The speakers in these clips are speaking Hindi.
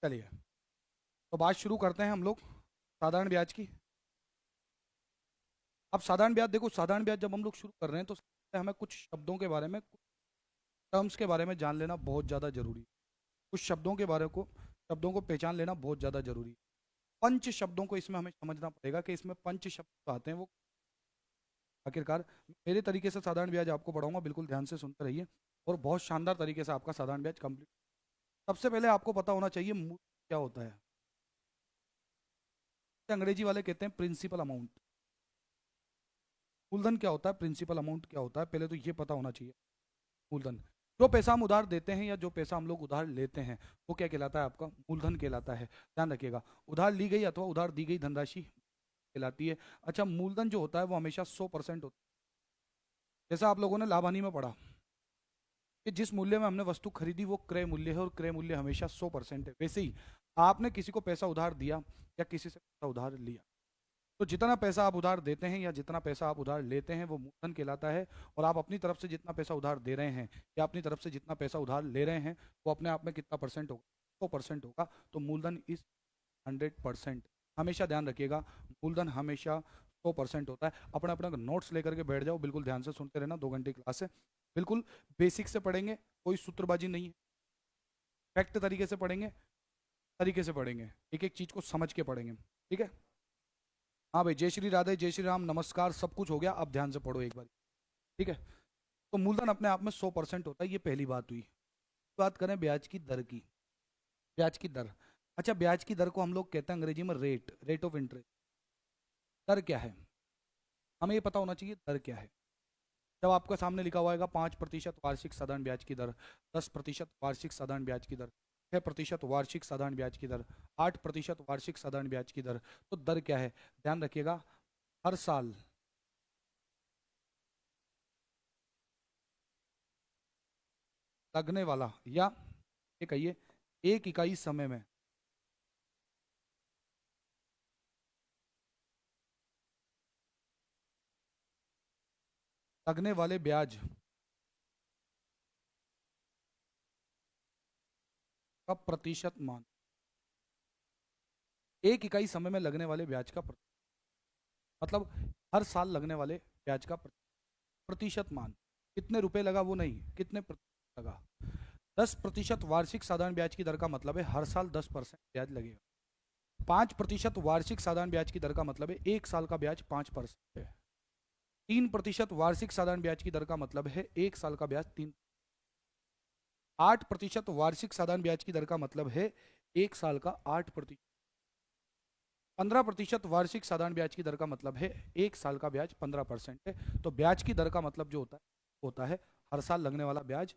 चलिए, तो बात शुरू करते हैं हम लोग साधारण ब्याज की। अब साधारण ब्याज देखो, साधारण ब्याज जब हम लोग शुरू कर रहे हैं तो सबसे पहले हमें कुछ शब्दों के बारे में, कुछ टर्म्स के बारे में जान लेना बहुत ज़्यादा जरूरी है। कुछ शब्दों को पहचान लेना बहुत ज़्यादा जरूरी है। पंच शब्दों को इसमें हमें समझना पड़ेगा कि इसमें पंच शब्द आते हैं वो आखिरकार। मेरे तरीके से साधारण ब्याज आपको पढ़ाऊंगा, बिल्कुल ध्यान से सुनते रहिए और बहुत शानदार तरीके से आपका साधारण ब्याज कंप्लीट। सबसे पहले आपको पता होना चाहिए मूल क्या होता है। अंग्रेजी वाले कहते हैं प्रिंसिपल अमाउंट। मूलधन क्या होता है, प्रिंसिपल अमाउंट क्या होता है, पहले तो ये पता होना चाहिए। मूलधन, जो पैसा हम उधार देते हैं या जो पैसा हम लोग उधार लेते हैं वो क्या कहलाता है, आपका मूलधन कहलाता है। ध्यान रखिएगा, उधार ली गई अथवा उधार दी गई धनराशि कहलाती है। अच्छा, मूलधन जो होता है वो हमेशा 100% होता है। जैसा आप लोगों ने लाभ हानि में पढ़ा कि जिस मूल्य में हमने वस्तु खरीदी वो क्रय मूल्य है और क्रय मूल्य हमेशा 100% है, वैसे ही आपने किसी को पैसा उधार दिया या किसी से पैसा उधार लिया तो जितना पैसा आप उधार देते हैं या जितना पैसा आप उधार लेते हैं वो मूलधन कहलाता है। और आप अपनी तरफ से जितना पैसा उधार दे रहे हैं या अपनी तरफ से जितना पैसा उधार ले रहे हैं वो अपने आप में कितना परसेंट होगा, 100% होगा। तो मूलधन इज 100%। हमेशा ध्यान रखिएगा, मूलधन हमेशा 100% होता है। अपना अपना नोट्स लेकर के बैठ जाओ, बिल्कुल ध्यान से सुनते रहना, 2 घंटे क्लास है। बिल्कुल बेसिक से पढ़ेंगे, कोई सूत्रबाजी नहीं है, फैक्ट तरीके से पढ़ेंगे, तरीके से पढ़ेंगे, एक एक चीज को समझ के पढ़ेंगे। ठीक है, हाँ भाई, जय श्री राधे, जय श्री राम, नमस्कार, सब कुछ हो गया, अब ध्यान से पढ़ो एक बार। ठीक है, तो मूलधन अपने आप में 100% होता है, ये पहली बात हुई। बात करें ब्याज की दर की। ब्याज की दर, अच्छा, ब्याज की दर को हम लोग कहते हैं अंग्रेजी में रेट, रेट ऑफ इंटरेस्ट। दर क्या है, हमें ये पता होना चाहिए दर क्या है। जब आपका सामने लिखा हुआ है 5% वार्षिक साधारण ब्याज की दर, 10% वार्षिक साधारण ब्याज की दर, 6% वार्षिक साधारण ब्याज की दर, 8% वार्षिक साधारण ब्याज की दर, तो दर क्या है, ध्यान रखिएगा, हर साल लगने वाला, या ये कहिए एक इकाई समय में लगने वाले ब्याज का प्रतिशत मान। एक इकाई समय में लगने वाले ब्याज का मतलब हर साल लगने वाले ब्याज का प्रतिशत मान। कितने रुपए लगा वो नहीं, कितने प्रतिशत लगा। 10% वार्षिक साधारण ब्याज की दर का मतलब है हर साल 10% ब्याज लगेगा। 5% वार्षिक साधारण ब्याज की दर का मतलब है एक साल का ब्याज 5% है। 3% वार्षिक साधारण ब्याज की दर का मतलब है एक साल का ब्याज 3। 8% वार्षिक साधारण ब्याज की दर का मतलब है एक साल का 8%। 15% वार्षिक साधारण ब्याज की दर का मतलब है एक साल का ब्याज 15% है। तो ब्याज की दर का मतलब जो होता है हर साल लगने वाला ब्याज,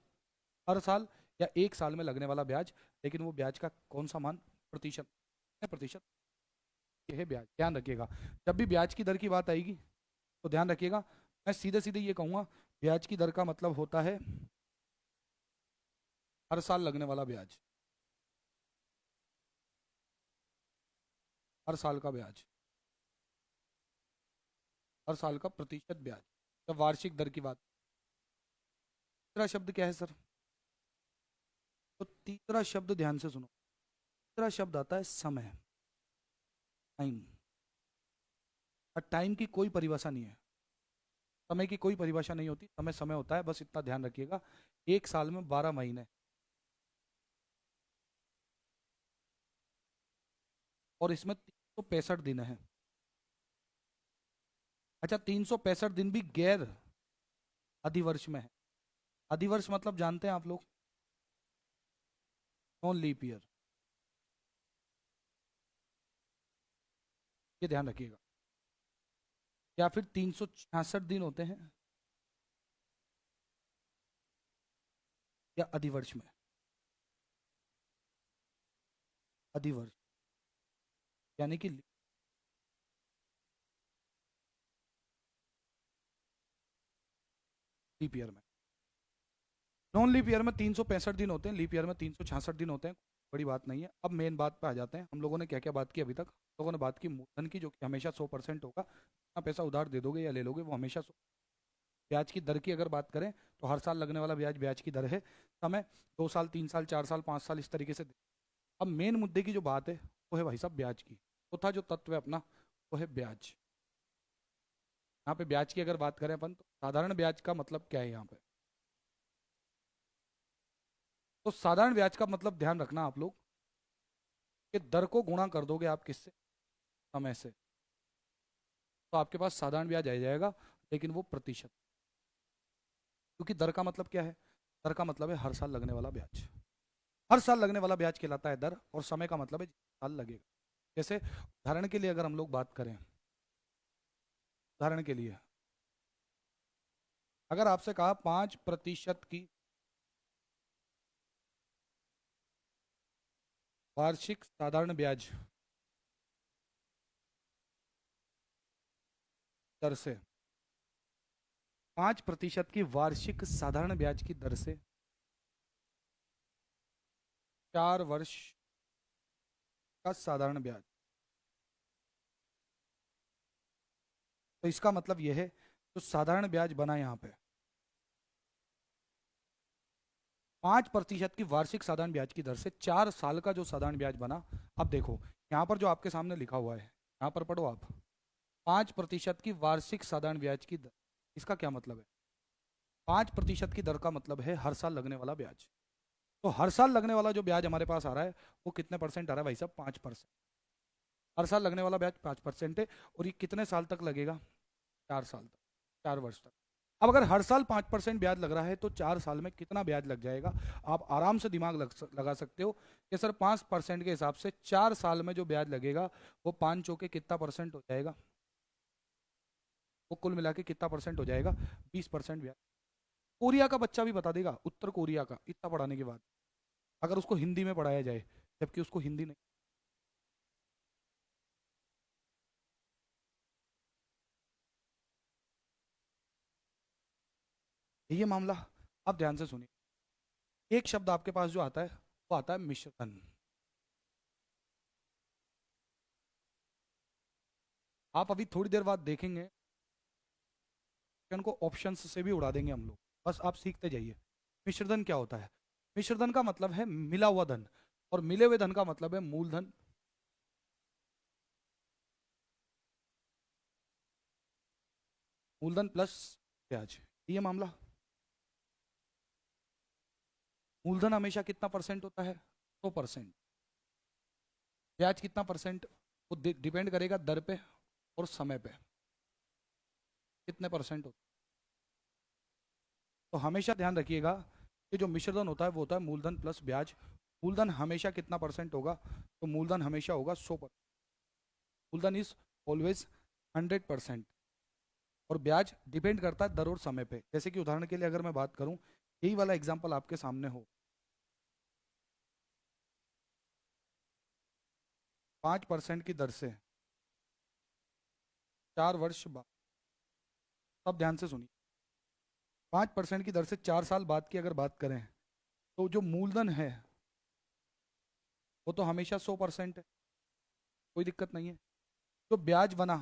हर साल या एक साल में लगने वाला ब्याज। लेकिन वो ब्याज का कौन सा मान, प्रतिशत, प्रतिशत, ये है ब्याज। ध्यान रखिएगा, जब भी ब्याज की दर की बात आएगी तो ध्यान रखिएगा, मैं सीधे सीधे ये कहूंगा, ब्याज की दर का मतलब होता है हर साल लगने वाला ब्याज, हर साल का ब्याज, हर साल का प्रतिशत ब्याज। जब वार्षिक दर की बात, तीसरा शब्द क्या है सर, तो तीसरा शब्द ध्यान से सुनो, तीसरा शब्द आता है समय, टाइम। और टाइम की कोई परिभाषा नहीं है, समय की कोई परिभाषा नहीं होती, समय समय होता है, बस इतना ध्यान रखिएगा। एक साल में 12 महीने और इसमें 365 दिन है। अच्छा, 365 दिन भी गैर अधिवर्ष में है। अधिवर्ष मतलब जानते हैं आप लोग, नॉन लीप ईयर, ये ध्यान रखिएगा। या फिर 366 दिन होते हैं या अधिवर्ष में, अधिवर्ष यानी कि लीप ईयर में। नॉन लीप ईयर में 365 दिन होते हैं, लीप ईयर में 366 दिन होते हैं, बड़ी बात नहीं है। अब मेन बात पे आ जाते हैं, हम लोगों ने क्या क्या बात की अभी तक। हम लोगों ने बात की मूलधन की, जो कि हमेशा 100% होगा, जितना पैसा उधार दे दोगे या ले लोगे वो हमेशा 100। ब्याज की दर की अगर बात करें तो हर साल लगने वाला ब्याज ब्याज की दर है। समय 2 साल, 3 साल, 4 साल, 5 साल, इस तरीके से अब मेन मुद्दे की जो बात है वो है भाई साहब ब्याज की। चौथा जो तत्व है अपना वो है ब्याज। यहाँ पे ब्याज की अगर बात करें अपन तो साधारण ब्याज का मतलब क्या है यहाँ पे? तो साधारण ब्याज का मतलब ध्यान रखना आप लोग कि दर को गुणा कर दोगे आप किससे? समय से। तो आपके पास साधारण ब्याज आ जाएगा, लेकिन वो प्रतिशत। क्योंकि दर का मतलब क्या है? दर का मतलब है हर साल लगने वाला ब्याज। हर साल लगने वाला ब्याज कहलाता है दर, और समय का मतलब है जितना साल लगेगा। जैसे उदाहरण के लिए अगर हम लोग बात करें, उदाहरण के लिए अगर आपसे कहा 5% की वार्षिक साधारण ब्याज दर से, 5% की वार्षिक साधारण ब्याज की दर से 4 वर्ष का साधारण ब्याज, तो इसका मतलब यह है जो साधारण ब्याज बना यहाँ पे 5% की वार्षिक साधारण ब्याज की दर से 4 साल का जो साधारण ब्याज बना। अब देखो यहाँ पर जो आपके सामने लिखा हुआ है, यहाँ पर पढ़ो आप, 5% की वार्षिक साधारण ब्याज की दर, इसका क्या मतलब है? 5% की दर का मतलब है हर साल लगने वाला ब्याज। तो हर साल लगने वाला जो ब्याज हमारे पास आ रहा है वो कितने परसेंट आ रहा है भाई साहब? 5%। हर साल लगने वाला ब्याज 5% है, और ये कितने साल तक लगेगा? 4 साल तक, 4 वर्ष तक। अब अगर हर साल 5% ब्याज लग रहा है तो 4 साल में कितना ब्याज लग जाएगा? आप आराम से दिमाग लगा सकते हो कि सर 5% के हिसाब से 4 साल में जो ब्याज लगेगा वो 5 चौके कितना परसेंट हो जाएगा? वो कुल मिला के कितना परसेंट हो जाएगा? 20% ब्याज। कोरिया का बच्चा भी बता देगा, उत्तर कोरिया का, इतना पढ़ाने के बाद, अगर उसको हिंदी में पढ़ाया जाए, जबकि उसको हिंदी नहीं। ये मामला। आप ध्यान से सुनिए, एक शब्द आपके पास जो आता है वो आता है मिश्रण। आप अभी थोड़ी देर बाद देखेंगे को ऑप्शंस से भी उड़ा देंगे हम लोग, बस आप सीखते जाइए। मिश्रधन क्या होता है? मिश्रधन का मतलब है मिला हुआ धन, और मिले हुए धन का मतलब है मूलधन। मूलधन प्लस ब्याज, ये मामला। मूलधन हमेशा कितना परसेंट होता है? 100%। ब्याज कितना परसेंट? वो डिपेंड करेगा दर पे और समय पे, कितने परसेंट होता है। तो हमेशा ध्यान रखिएगा कि जो मिश्रधन होता है वो होता है मूलधन प्लस ब्याज। मूलधन हमेशा कितना परसेंट होगा? तो मूलधन हमेशा होगा 100%। मूलधन इज ऑलवेज 100%। और ब्याज डिपेंड करता है दर और समय पे। जैसे कि उदाहरण के लिए अगर मैं बात करूं, यही वाला एग्जांपल आपके सामने हो, 5% की दर से 4 वर्ष बाद, अब ध्यान से सुनिए, 5% की दर से 4 साल बाद की अगर बात करें तो जो मूलधन है वो तो हमेशा 100% है, कोई दिक्कत नहीं है। जो ब्याज बना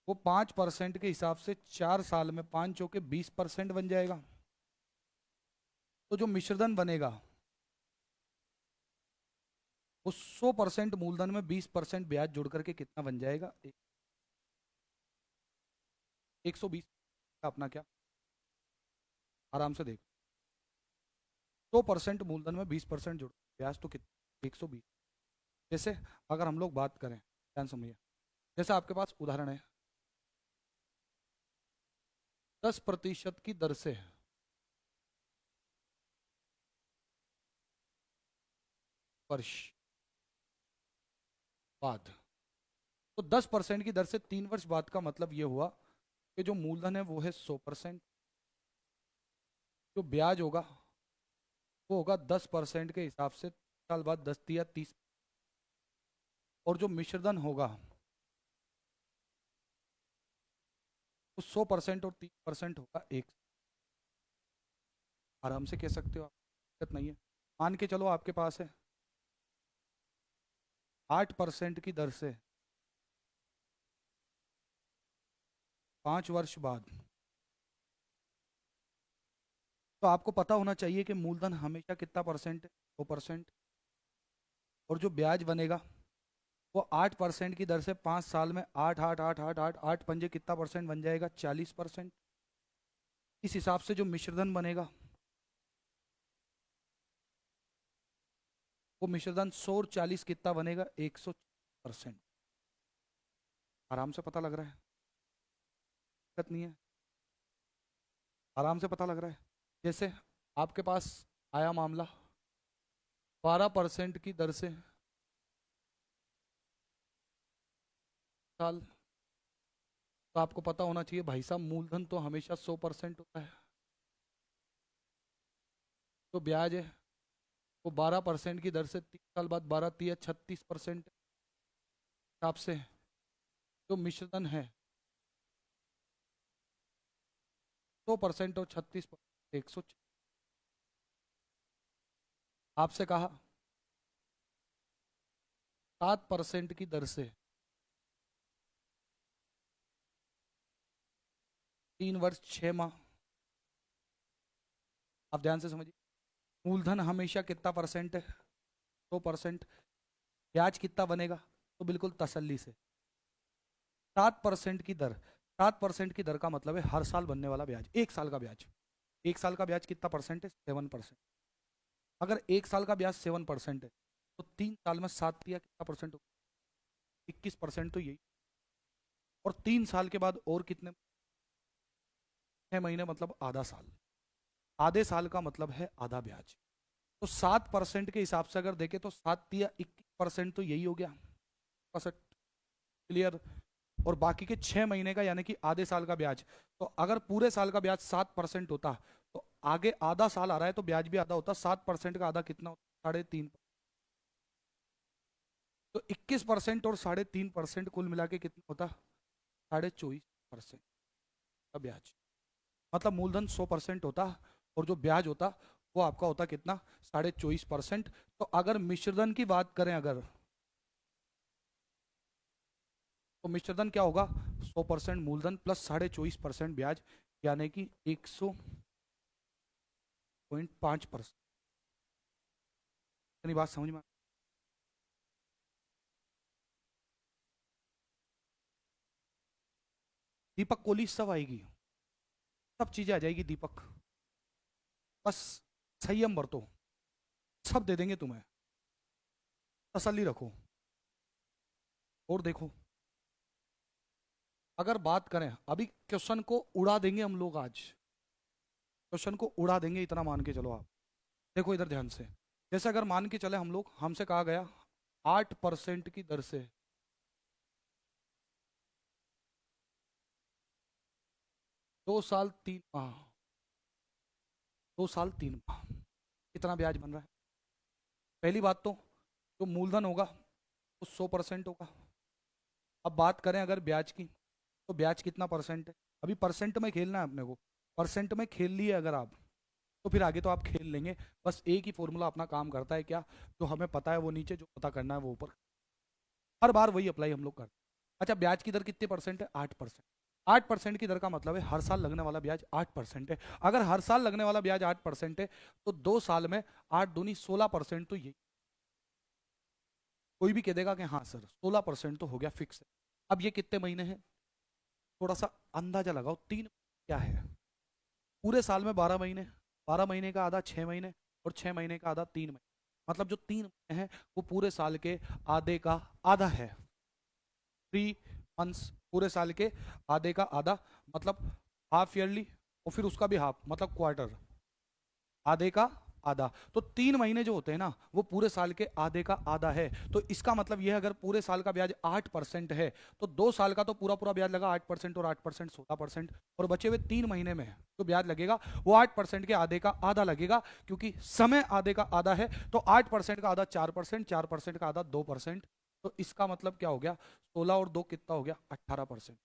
वो 5% के हिसाब से 4 साल में 5 चौके 20% बन जाएगा। तो जो मिश्रधन बनेगा वो 100% मूलधन में 20% ब्याज जोड़ करके कितना बन जाएगा? 120। अपना क्या, आराम से देखो, 100% मूलधन में 20% जोड़ ब्याज तो कितना? 120। जैसे अगर हम लोग बात करें, ध्यान समझिए, जैसे आपके पास उदाहरण है 10% की दर से वर्ष बाद। तो 10% की दर से 3 वर्ष बाद का मतलब ये हुआ कि जो मूलधन है वो है 100%, जो ब्याज होगा वो होगा 10% के हिसाब से 3 साल बाद 10 या 30, और जो मिश्रधन होगा वो 100% और 30% होगा एक। आराम से कह सकते हो आप, दिक्कत नहीं है। मान के चलो आपके पास है 8% की दर से 5 वर्ष बाद, तो आपको पता होना चाहिए कि मूलधन हमेशा कितना परसेंट है? 100%। और जो ब्याज बनेगा वो 8% की दर से 5 साल में 8 8 8 8 8 8 कितना परसेंट बन जाएगा? 40%। इस हिसाब से जो मिश्रधन बनेगा वो मिश्रधन 100 और 40 कितना बनेगा? 100%। आराम से पता लग रहा है, दिक्कत नहीं है, आराम से पता लग रहा है। जैसे आपके पास आया मामला 12% की दर से साल, तो आपको पता होना चाहिए भाई साहब मूलधन तो हमेशा 100% होता है, तो ब्याज है वो 12% की दर से 3 साल बाद 12 3 36% हिसाब से जो मिश्रधन है 100% और 36%, 100। आपसे कहा 7% की दर से 3 वर्ष 6 माह। आप ध्यान से समझिए, मूलधन हमेशा कितना परसेंट है? 100%। ब्याज कितना बनेगा? तो बिल्कुल तसल्ली से 7% की दर। 7% की दर का मतलब है हर साल बनने वाला ब्याज, 1 साल का ब्याज। 1 साल का ब्याज कितना परसेंट है? 7%। अगर 1 साल का ब्याज 7% है तो 3 साल में 7 कितना परसेंट होगा? 21%। तो यही, और 3 साल के बाद और कितने? 6 महीने मतलब आधा साल। आधे साल का मतलब है आधा ब्याज। तो 7% के हिसाब से अगर देखें तो 7 या 21% तो यही हो गया। क्लियर? और बाकी के 6 महीने का यानी कि आधे साल का ब्याज। तो अगर पूरे साल का ब्याज 7% होता तो आगे आधा साल आ रहा है तो ब्याज भी आधा होता। 7% का आधा कितना होता? 3.5। तो 21% और 3.5% कुल मिला के कितना होता? 24.5% का ब्याज। मतलब मूलधन 100% होता और जो ब्याज होता वो आपका होता कितना? 24.5%। तो अगर मिश्रधन की बात करें अगर, तो मिश्रधन क्या होगा? 100% मूलधन प्लस 24.5% ब्याज, यानी कि 100.5%। इतनी बात समझ में दीपक कोहली सब आएगी, सब चीजें आ जाएगी दीपक, बस संयम बरतो, सब दे देंगे तुम्हें, तसल्ली रखो। और देखो, अगर बात करें अभी क्वेश्चन को उड़ा देंगे हम लोग, आज क्वेश्चन को उड़ा देंगे, इतना मान के चलो आप। देखो इधर ध्यान से, जैसे अगर मान के चले हम लोग, हमसे कहा गया 8% की दर से 2 साल 3 माह, 2 साल 3 माह कितना ब्याज बन रहा है? पहली बात तो जो मूलधन होगा वो 100% होगा। अब बात करें अगर ब्याज की, तो ब्याज कितना परसेंट है? अभी परसेंट में खेलना है अपने को। परसेंट में खेल लिए अगर आप, तो फिर आगे तो आप खेल लेंगे। बस एक ही फॉर्मूला अपना काम करता है, क्या? जो हमें पता है वो नीचे, जो पता करना है वो ऊपर। हर बार वही अप्लाई हम लोग करते हैं। अच्छा, ब्याज की दर कितने परसेंट है? 8%। 8% की दर का मतलब है हर साल लगने वाला ब्याज 8% है। अगर हर साल लगने वाला ब्याज 8% है तो 2 साल में 8 दूनी 16%। तो ये कोई भी कह देगा कि हाँ सर 16% तो हो गया फिक्स है। अब ये कितने महीने हैं? थोड़ा सा अंदाजा लगाओ, 3 क्या है? पूरे साल में 12 महीने, 12 महीने का आधा 6 महीने, और 6 महीने का आधा 3 महीने। मतलब जो 3 महीने हैं वो पूरे साल के आधे का आधा है। 3 मंथ्स पूरे साल के आधे का आधा, मतलब हाफ ईयरली, और फिर उसका भी हाफ मतलब क्वार्टर, आधे का आधा। तो 3 महीने जो होते हैं ना वो पूरे साल के आधे का आधा है। तो इसका मतलब यह है अगर पूरे साल का ब्याज 8% है तो 2 साल का तो पूरा पूरा ब्याज लगा 8%, और 8% 16%, और बचे हुए 3 महीने में तो ब्याज लगेगा वो 8% के आधे का आधा लगेगा, क्योंकि समय आधे का आधा है। तो 8% का आधा 4%, 4% का आधा 2%। तो इसका मतलब क्या हो गया? 16 और 2 कितना हो गया? 18%।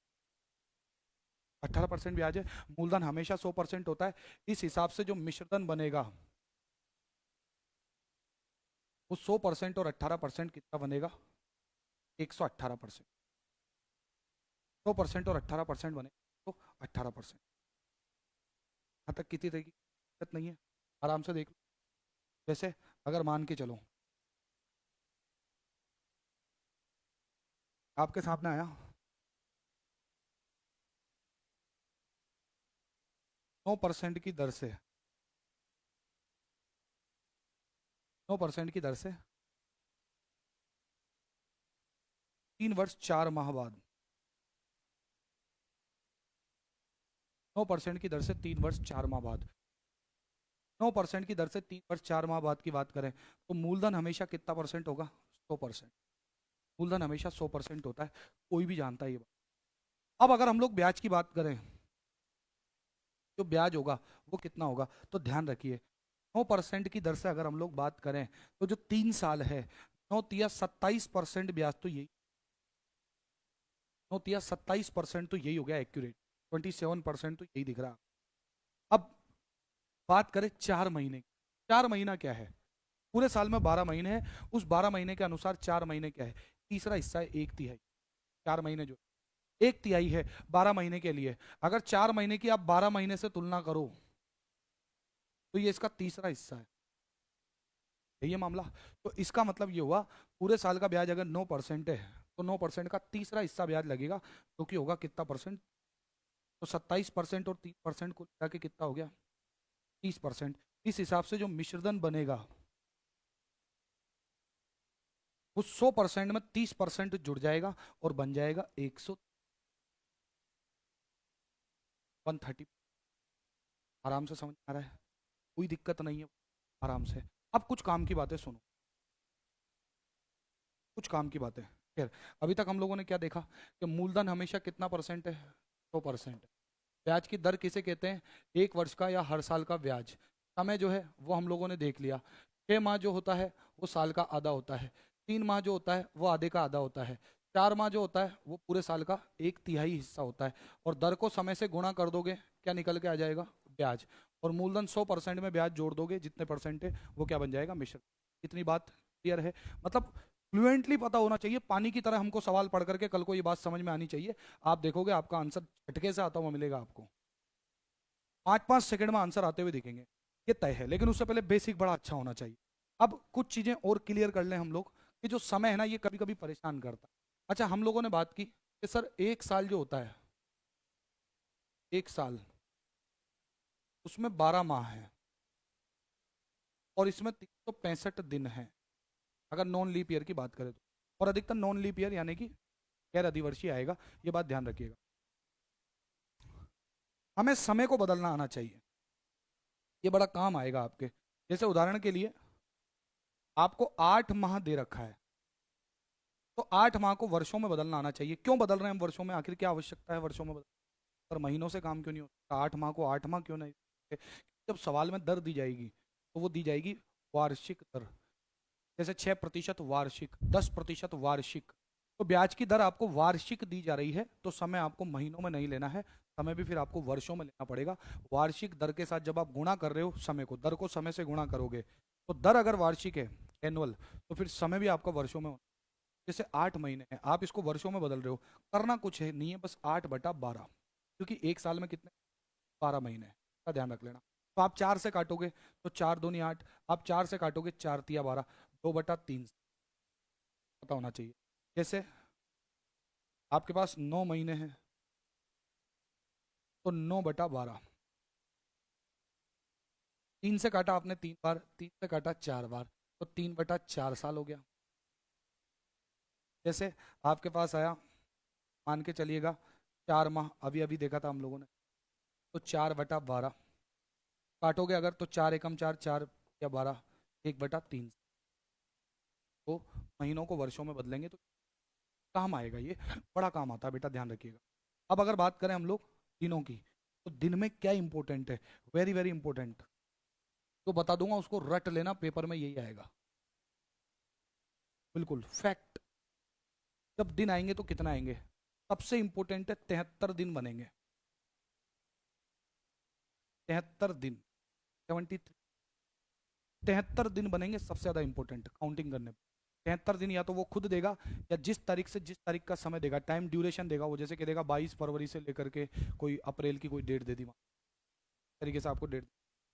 18% ब्याज है। मूलधन हमेशा 100% होता है। इस हिसाब से जो मिश्रधन बनेगा वो 100% और 18% कितना बनेगा? 118%। 100% और 18% बने तो 18%। यहाँ तक किसी तरह की दिक्कत नहीं है, आराम से देख लो। जैसे अगर मान के चलो आपके सामने आया 9% की दर से, 9% की दर से 3 वर्ष 4 माह बाद, 9% की दर से 3 वर्ष 4 माह बाद, 9% की दर से 3 वर्ष 4 माह बाद की बात करें तो मूलधन हमेशा कितना परसेंट होगा? 100%। मूलधन हमेशा 100% होता है, कोई भी जानता है ये बात। अब अगर हम लोग ब्याज की बात करें, जो ब्याज होगा वो कितना होगा? तो ध्यान रखिए 9% की दर से अगर हम लोग बात करें तो जो 3 साल है, 9 तिया 27% ब्याज तो यही, 9 तिया 27% तो यही हो गया एक्यूरेट, 27% तो यही दिख रहा। अब बात करें 4 महीने, 4 महीना क्या है? पूरे साल में 12 महीने हैं, उस 12 महीने के अनुसार 4 महीने क्या है? तीसरा हिस्सा है 1 तिहाई। 4 महीने जो 1 तिहाई है 12 महीने के लिए, अगर 4 महीने की आप 12 महीने से तुलना करो तो ये इसका तीसरा हिस्सा है, यही है मामला। तो इसका मतलब ये हुआ पूरे साल का ब्याज अगर 9% है तो 9% का तीसरा हिस्सा ब्याज लगेगा, तो कि होगा कितना परसेंट? तो 27% और 3% को मिला के कितना हो गया? 30%। इस हिसाब से जो मिश्रधन बनेगा वो 100% में 30% जुड़ जाएगा और बन जाएगा 130। आराम से समझ आ रहा है, कोई दिक्कत नहीं है, आराम से। अब कुछ काम की बातें सुनो, कुछ काम की बातें। खैर, अभी तक हम लोगों ने क्या देखा कि मूलधन हमेशा कितना परसेंट है? 100%। ब्याज की दर किसे कहते हैं? 1 वर्ष का या हर साल का ब्याज। समय जो है वो हम लोगों ने देख लिया, 6 माह जो होता है वो साल का आधा होता है, 3 माह जो होता है वो आधे का आधा होता है, 4 माह जो होता है वो पूरे साल का 1 तिहाई हिस्सा होता है। और दर को समय से गुणा कर दोगे, क्या निकल के आ जाएगा? ब्याज। और मूलधन 100% में ब्याज जोड़ दोगे, जितने परसेंट है वो क्या बन जाएगा? मिश्र। इतनी बात क्लियर है? मतलब फ्लुएंटली पता होना चाहिए, पानी की तरह हमको सवाल पढ़ करके कल को ये बात समझ में आनी चाहिए। आप देखोगे आपका आंसर झटके से आता हुआ मिलेगा आपको, 5-5 सेकंड में आंसर आते हुए दिखेंगे, ये तय है। लेकिन उससे पहले बेसिक बड़ा अच्छा होना चाहिए। अब कुछ चीजें और क्लियर कर लें हम लोग, कि जो समय है ना ये कभी कभी परेशान करता है। अच्छा, हम लोगों ने बात की कि सर 1 साल जो होता है, 1 साल उसमें 12 माह है और इसमें 365 दिन है, अगर नॉन लीप ईयर की बात करें तो। और अधिकतर नॉन लीप ईयर यानी कि गैर अधिवर्षीय आएगा, ये बात ध्यान रखिएगा। हमें समय को बदलना आना चाहिए, ये बड़ा काम आएगा आपके। जैसे उदाहरण के लिए आपको 8 माह दे रखा है, तो 8 माह को वर्षों में बदलना आना चाहिए। क्यों बदल रहे हैं हम वर्षों में? आखिर क्या आवश्यकता है वर्षों में बदल? पर महीनों से काम क्यों नहीं होता? 8 माह को 8 माह क्यों नहीं? जब सवाल में दर दी जाएगी तो वो दी जाएगी वार्षिक दर। जैसे 6% वार्षिक, 10% वार्षिक। तो ब्याज की दर आपको वार्षिक दी जा रही है, तो समय आपको महीनों में नहीं लेना है, समय भी फिर आपको वर्षों में लेना पड़ेगा। वार्षिक दर के साथ जब आप गुणा कर रहे हो समय को, दर को समय से गुणा करोगे, तो दर अगर वार्षिक है, एनुअल, तो फिर समय भी आपका वर्षों में। जैसे 8 महीने हैं, आप इसको वर्षों में बदल रहे हो, करना कुछ है नहीं है, बस 8/12, क्योंकि एक साल में कितने? 12 महीने हैं, का ध्यान रख लेना। तो आप 4 से काटोगे तो 4 दूनी 8, आप 4 से काटोगे 4 तिया 12, 2/3 पता होना चाहिए। जैसे आपके पास 9 महीने हैं तो 9/12, 3 से काटा आपने 3 बार, 3 से काटा 4 बार, तो 3/4 साल हो गया। जैसे आपके पास आया, मान के चलिएगा 4 माह, अभी अभी देखा था हम लोगों ने, तो 4/12 काटोगे अगर तो 4 एकम 4, 4 या 12, 1/3। तो महीनों को वर्षों में बदलेंगे तो काम आएगा, ये बड़ा काम आता है बेटा, ध्यान रखिएगा। अब अगर बात करें हम लोग दिनों की, तो दिन में क्या इंपॉर्टेंट है? वेरी वेरी इंपॉर्टेंट, तो बता दूंगा, उसको रट लेना, पेपर में यही आएगा, बिल्कुल फैक्ट। जब दिन आएंगे तो कितना आएंगे? सबसे इंपॉर्टेंट है 73 दिन बनेंगे, 73 दिन, 73, 73 दिन बनेंगे, सबसे ज्यादा इंपॉर्टेंट काउंटिंग करने में। 73 दिन या तो वो खुद देगा, या जिस तारीख से जिस तारीख का समय देगा, टाइम ड्यूरेशन देगा वो, जैसे कि देगा 22 फरवरी से लेकर के कोई अप्रैल की कोई डेट दे दी, तरीके से आपको डेट।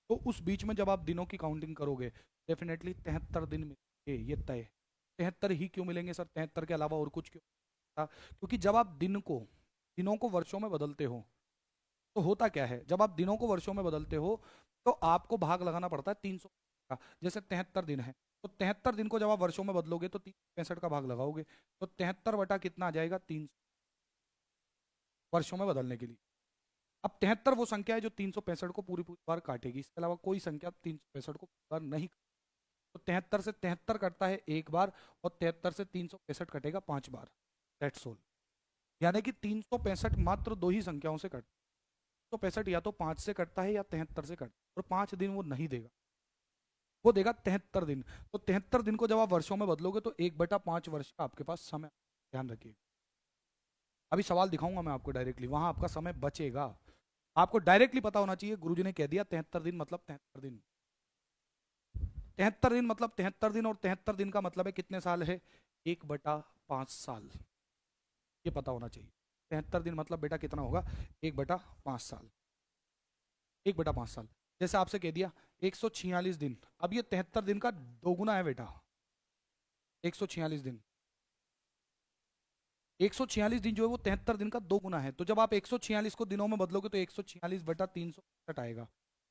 तो उस बीच में जब आप दिनों की काउंटिंग करोगे, डेफिनेटली 73 दिन मिलेंगे, ये तय। 73 ही क्यों मिलेंगे सर? 73 के अलावा और कुछ क्यों? था, क्योंकि जब आप दिनों को वर्षों में बदलते हो तो होता क्या है, जब आप दिनों को वर्षों में बदलते हो तो आपको भाग लगाना पड़ता है 300 का। जैसे 73 दिन है, तो 73 दिन को जब आप वर्षों में बदलोगे तो 365 का भाग लगाओगे, तो 73 बटा कितना आ जाएगा, 300 वर्षों में बदलने के लिए। अब 73 वो संख्या है जो 365 को पूरी पूरी बार काटेगी, इसके अलावा कोई संख्या 365 को पूरी बार नहीं। तो 73 से 73 कटता है एक बार, और 73 से 365 कटेगा 5 बार। That's all. यानी कि 365 मात्र दो ही संख्याओं से कटता है। 365 या तो 5 से कटता है या 73 से कटता है, और 5 दिन वो नहीं देगा, वो देगा 73 दिन। तो 73 दिन को जब आप वर्षों में बदलोगे तो 1/5 वर्ष का आपके पास समय, ध्यान रखिए। अभी सवाल दिखाऊंगा मैं आपको डायरेक्टली, वहां आपका समय बचेगा। आपको डायरेक्टली पता होना चाहिए, गुरुजी ने कह दिया 73 दिन मतलब 73 दिन। 73 दिन मतलब 73 दिन, और 73 दिन का मतलब है कितने साल है, 1/5 साल। ये पता होना चाहिए। 73 दिन मतलब बेटा कितना होगा, 1/5 साल। 1/5 साल। जैसे आपसे कह दिया 146 दिन, अब ये 73 दिन का दोगुना है बेटा। 146 दिन, 146 दिन जो है वो 73 दिन का दो गुना है। तो जब आप 146 को दिनों में बदलोगे तो 146/365 आएगा।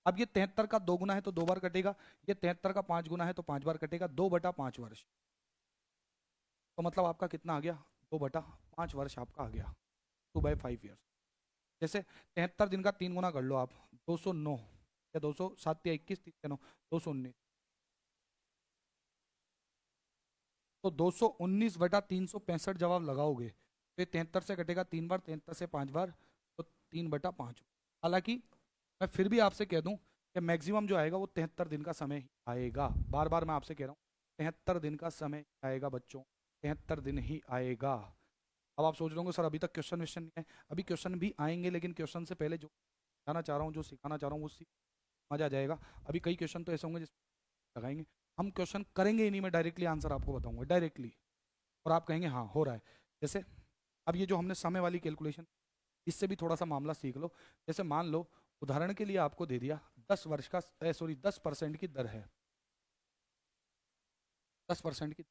अब ये 73 का दो गुना है तो 2 बार कटेगा, ये 73 का 5 गुना है तो 5 बार कटेगा, 2/5 वर्ष। तो मतलब आपका कितना आ गया, 2/5 वर्ष आपका आ गया, 2/5 ईयर्स। जैसे 73 दिन का 3 गुना कर लो आप, 209, या 207 या 21, 3 9, 219। तो 219/365 जब आप लगाओगे तो 73 से कटेगा 3 बार, 73 से 5 बार, तो 3/5। हालांकि मैं फिर भी आपसे कह दूं कि मैक्सिमम जो आएगा वो 73 दिन का समय ही आएगा। बार बार मैं आपसे कह रहा हूँ, 73 दिन का समय आएगा बच्चों, 73 दिन ही आएगा। अब आप सोच रहे होंगे सर अभी तक क्वेश्चन नहीं है। अभी क्वेश्चन भी आएंगे, लेकिन क्वेश्चन से पहले जो बताना चाह रहा हूँ, जो सिखाना चाह रहा हूँ, वो मजा आ जाएगा। अभी कई क्वेश्चन तो ऐसे होंगे जिस लगाएंगे, हम क्वेश्चन करेंगे ही नहीं, मैं डायरेक्टली आंसर आपको बताऊंगा डायरेक्टली, और आप कहेंगे हाँ हो रहा है। जैसे अब ये जो हमने समय वाली कैलकुलेशन, इससे भी थोड़ा सा मामला सीख लो। जैसे मान लो उदाहरण के लिए आपको दे दिया 10 वर्ष का, सॉरी 10% की दर है, 10% की,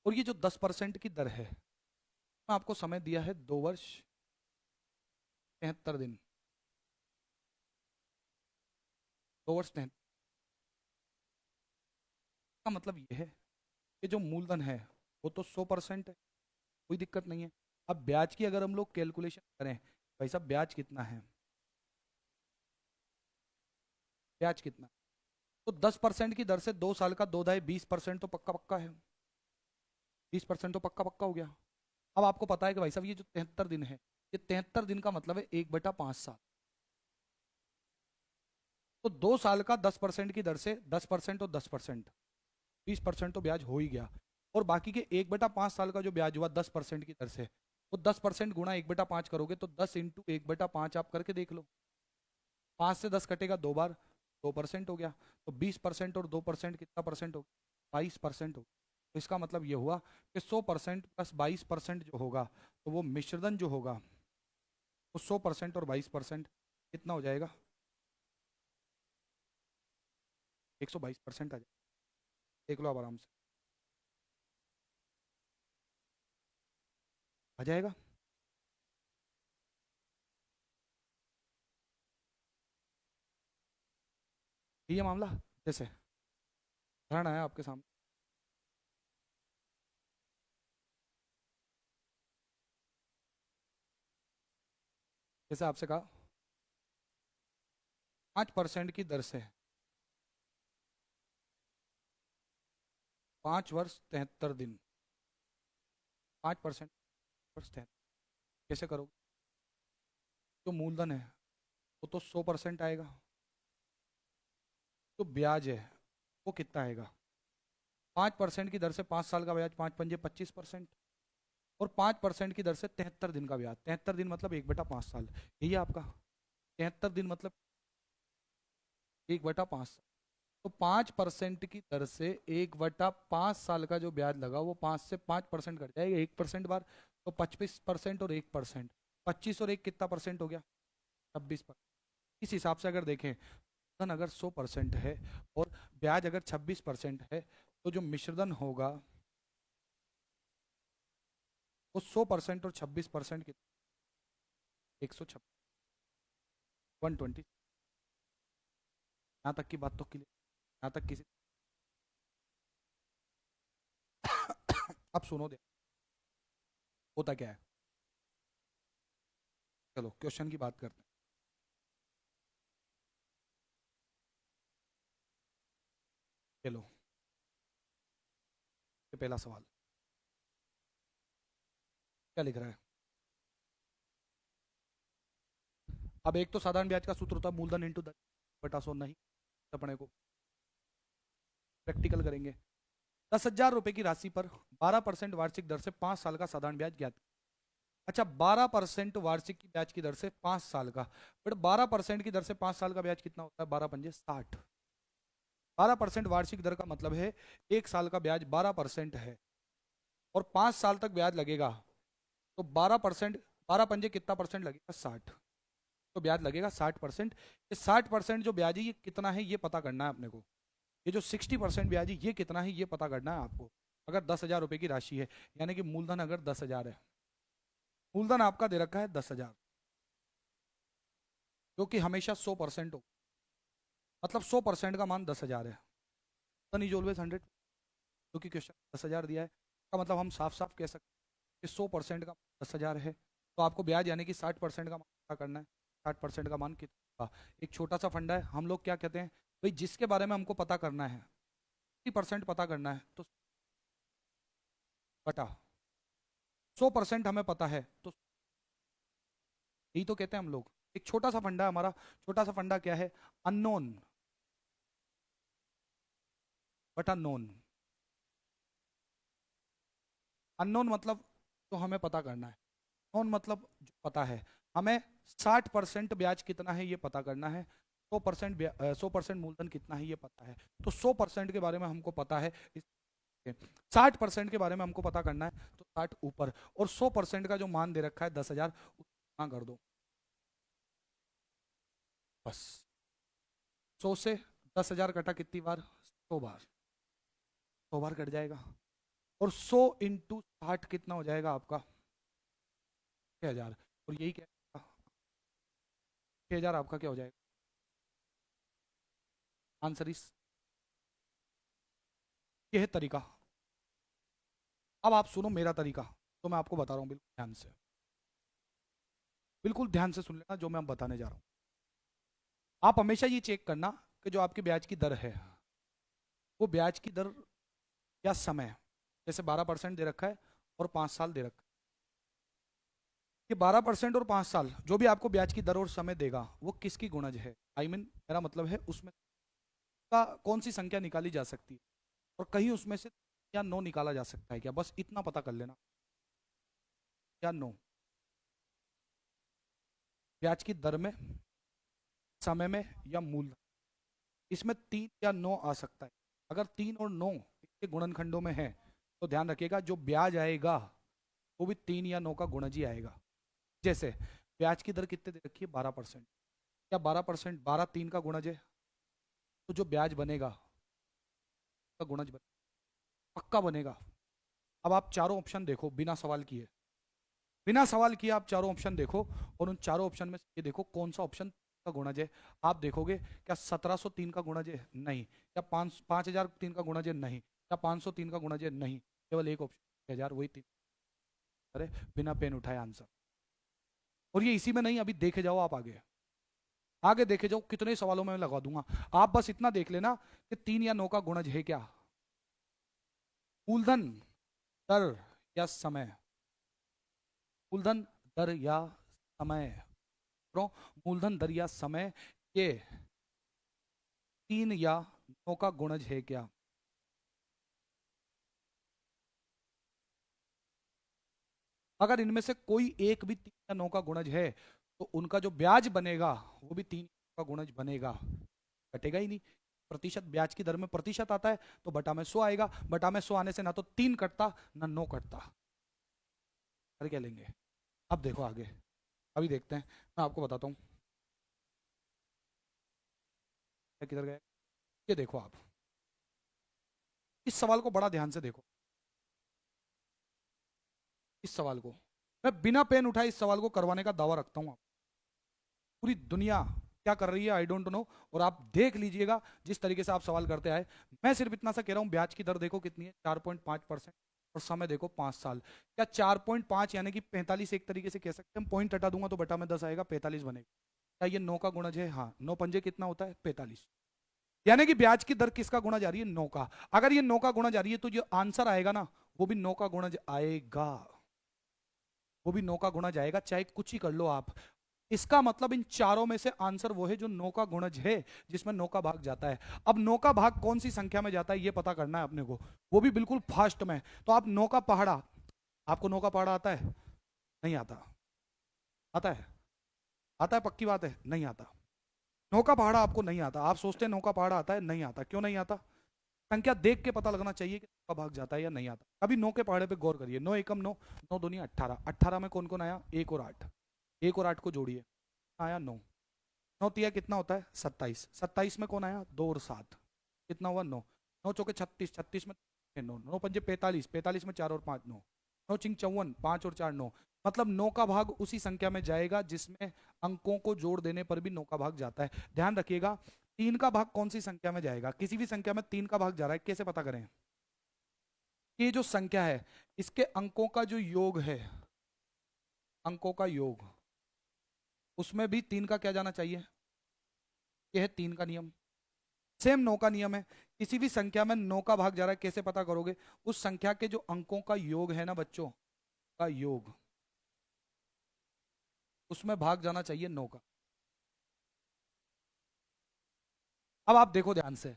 और ये जो 10% की दर है, आपको समय दिया है 2 वर्ष 73 दिन, 2 वर्ष 73। का मतलब ये है कि जो मूलधन है वो तो 100% है, कोई दिक्कत नहीं है। अब ब्याज की अगर हम लोग कैलकुलेशन करें, भाई साहब ब्याज कितना है, ब्याज कितना, तो 10% की दर से 2 साल का 2 10 20% तो पक्का पक्का है, 20% तो पक्का पक्का हो गया। अब आपको पता है कि भाई साहब ये जो 73 दिन है, ये 73 दिन का मतलब है 1/5 साल। तो 2 साल का 10% की दर से 10% और 10%, 20% तो ब्याज हो ही गया। और बाकी के 1/5 साल का जो ब्याज हुआ 10% की दर से, वो 10% गुणा 1/5 करोगे तो 10 × 1/5 आप करके देख लो। 5 से 10 कटेगा 2 बार, 2% हो गया। तो 20% और 2% कितना परसेंट हो गया, 22% हो गया। तो इसका मतलब ये हुआ कि 100% प्लस 22% जो होगा, तो वो मिश्रधन जो होगा वो 100% और 22% कितना हो जाएगा, 122% आ जाएगा। देख लो आप आराम से, आ जाएगा। ये मामला जैसे उदाहरण आया आपके सामने, जैसे आपसे कहा 5% की दर से 5 वर्ष 73 दिन, 5% वर्ष 73, कैसे करोगे, जो मूलधन है वो तो 100% आएगा, जो ब्याज है वो कितना आएगा, 5% की दर से 5 साल का ब्याज, 5 × 5 = 25%, और 5% की दर से 73 दिन का ब्याज, 73 दिन मतलब 1/5 साल, यही है आपका 73 दिन मतलब 1/5 साल। तो 5% की दर से 1/5 साल का जो ब्याज लगा वो 5 से 5% कट जाएगा, 1% बार, तो 25% और 1%, 25 और 1 कितना परसेंट हो गया, 26%। इस हिसाब से अगर देखें, धन अगर 100% है और ब्याज अगर 26% है, तो जो मिश्रधन होगा वो 100% और 26% कितना, 126, 120। यहाँ तक की बात तो क्लियर, यहाँ तक किसी अब सुनो दे होता क्या है। चलो क्वेश्चन की बात करते हैं। चलो ये पहला सवाल क्या लिख रहा है। अब एक तो साधारण ब्याज का सूत्र होता है मूलधन इंटू 10/100, नहीं अपने को प्रैक्टिकल करेंगे। 10,000 रुपए की राशि पर 12% वार्षिक दर से 5 साल का साधारण ब्याज ज्ञात। अच्छा 12% वार्षिक की ब्याज की दर से 5 साल का, बट 12% की दर से 5 साल का ब्याज कितना होता है, 12×5 = 60। 12% वार्षिक दर का मतलब है 1 साल का ब्याज 12% है और 5 साल तक ब्याज लगेगा, तो 12%, 12 पंजे कितना परसेंट लगेगा, 60। तो ब्याज लगेगा 60%। ये 60% जो ब्याज है ये कितना है ये पता करना है अपने को। ये जो 60% ब्याज है ये कितना है ये पता करना है आपको। अगर 10,000 रुपए की राशि है, यानी कि मूलधन अगर 10,000 है, मूलधन आपका दे रखा है 10,000, जो कि हमेशा 100% हो, मतलब 100% का मान 10,000 है। वन इज ऑलवेज 100, जो कि क्वेश्चन 10,000 दिया है, का मतलब हम साफ साफ कह सकते हैं कि 100% का 10,000 है। तो आपको ब्याज यानी कि 60% का मान पता करना है। 60% का मान कितना, एक छोटा सा फंडा है, हम लोग क्या कहते हैं भाई, जिसके बारे में हमको पता करना है 50% पता करना है, तो बटा 100% हमें पता है, तो यही तो कहते हैं हम लोग। एक छोटा सा फंडा है हमारा, छोटा सा फंडा क्या है, अननोन बटा नोन। अननोन मतलब तो हमें पता करना है, नोन मतलब जो पता है। हमें 60% ब्याज कितना है ये पता करना है, 100% 100% मूलधन कितना है ये पता है। तो 100% के बारे में हमको पता है, 60% के बारे में हमको पता करना है, तो 60 ऊपर, और 100% का जो मान दे रखा है 10,000 उतना कर दो बस। 100 से 10,000 कटा कितनी बार, 100 बार, 100 बार कट जाएगा। और 100 × 60 कितना हो जाएगा आपका, 6,000। और यही क्या, 6,000 आपका क्या हो जाएगा, आंसर इस, ये है तरीका। अब आप सुनो मेरा तरीका, तो मैं आपको बता रहा हूँ, बिल्कुल ध्यान से, बिल्कुल ध्यान से सुन लेना जो मैं बताने जा रहा हूँ। आप हमेशा ये चेक करना कि जो आपकी ब्याज की दर है, वो ब्याज की दर या समय, जैसे 12% दे रखा है और 5 साल दे रखा है, कि 12% और 5 साल जो भी आपको ब्याज की दर और समय देगा वो किसकी गुणज है, मेरा मतलब है उसमें का कौन सी संख्या निकाली जा सकती है, और कहीं उसमें से या नो निकाला जा सकता है क्या, बस इतना पता कर लेना, या नो। ब्याज की दर में, समय में या मूल, इसमें 3 या 9 आ सकता है। अगर 3 और 9 इसके गुणनखंडों में है, तो ध्यान रखिएगा जो ब्याज आएगा वो भी 3 या 9 का गुणज ही आएगा। जैसे ब्याज की दर कितने दे रखी है, 12%, क्या 12%, 12 3 का गुणज है, तो जो ब्याज बनेगा का गुणज पक्का बनेगा। अब आप चारों ऑप्शन देखो बिना सवाल किए, बिना सवाल किए आप चारों ऑप्शन देखो, और उन चारों ऑप्शन में ये देखो कौन सा ऑप्शन का गुणज है। आप देखोगे क्या 1703 का गुणज है, नहीं। क्या 5003 का गुणज है, नहीं। क्या 503 का गुणज है, नहीं। केवल एक ऑप्शन 6,000, वही 3। अरे बिना पेन उठाए आंसर। और ये इसी में नहीं, अभी देखे जाओ आप आगे, आगे देखे जाओ कितने सवालों में मैं लगा दूंगा। आप बस इतना देख लेना कि 3 या 9 का गुणज है क्या, मूलधन दर या समय, मूलधन दर या समय, मूलधन दर या समय के 3 या 9 का गुणज है क्या। अगर इनमें से कोई एक भी 3 या 9 का गुणज है, तो उनका जो ब्याज बनेगा वो भी 3 का गुणज बनेगा, घटेगा ही नहीं। प्रतिशत, ब्याज की दर में प्रतिशत आता है, तो बटा में 100 आएगा, बटा में 100 आने से ना तो 3 कटता ना 9 कटता। कर क्या लेंगे, अब देखो आगे, अभी देखते हैं, मैं आपको बताता हूँ किधर गए। ये देखो आप, इस सवाल को बड़ा ध्यान से देखो। इस सवाल को, मैं बिना पेन उठाए इस सवाल को करवाने का दावा रखता हूं। पूरी दुनिया क्या कर रही है आई डोंट नो, और आप देख लीजिएगा जिस तरीके से आप सवाल करते आए। मैं सिर्फ इतना सा कह रहा हूं, ब्याज की दर देखो कितनी है, 4.5%, और समय देखो 5 साल। क्या 4.5 यानी कि 45 एक तरीके से कह सकते हैं हम, पॉइंट हटा दूंगा तो बटा में 10 आएगा, 45 बनेगा। क्या ये 9 का गुणज है? हाँ, 9 पंजे कितना होता है? 45। यानी कि ब्याज की दर किसका गुणा जा रही है? 9 का। अगर ये 9 का गुणा जा रही है तो जो आंसर आएगा ना वो भी 9 का गुणज आएगा, वो भी 9 का गुणज आएगा, चाहे कुछ ही कर लो आप। इसका मतलब इन चारों में से आंसर वो है जो 9 का गुणज है, जिसमें 9 का भाग जाता है। अब 9 का भाग कौन सी संख्या में जाता है ये पता करना है अपने को, वो भी बिल्कुल फास्ट में। तो आप 9 का पहाड़ा, आपको 9 का पहाड़ा आता है? नहीं आता? आता है? आता है? पक्की बात है नहीं आता? 9 का पहाड़ा आपको नहीं आता? आप सोचते हैं 9 का पहाड़ा आता है, नहीं आता। क्यों नहीं आता? संख्या देख के पता लगना चाहिए कि 9 का भाग जाता है या नहीं आता। अभी 9 के पहाड़े पे गौर करिए, 9 एकम 9, 9 दूनी 18, 18 में कौन कौन आया? 1 और 8, 1 और 8 को जोड़िए, आया 9, 9 तिया कितना होता है? 27, 27 में कौन आया? 2 और 7, कितना हुआ? 9, 9 चौके 36, 36 में 9, 9 पंजे 45, 45 में 4 और 5 9, 9 चिंग 54, 5 और 4 9। मतलब 9 का भाग उसी संख्या में जाएगा जिसमें अंकों को जोड़ देने पर भी 9 का भाग जाता है। ध्यान रखिएगा, 3 का भाग कौन सी संख्या में जाएगा? किसी भी संख्या में 3 का भाग जा रहा है, कैसे पता करें? ये जो संख्या है इसके अंकों का जो योग है, अंकों का योग, उसमें भी 3 का क्या जाना चाहिए? यह है 3 का नियम। सेम 9 का नियम है, किसी भी संख्या में 9 का भाग जा रहा है, कैसे पता करोगे? उस संख्या के जो अंकों का योग है ना बच्चों, का योग, उसमें भाग जाना चाहिए 9 का। अब आप देखो ध्यान से,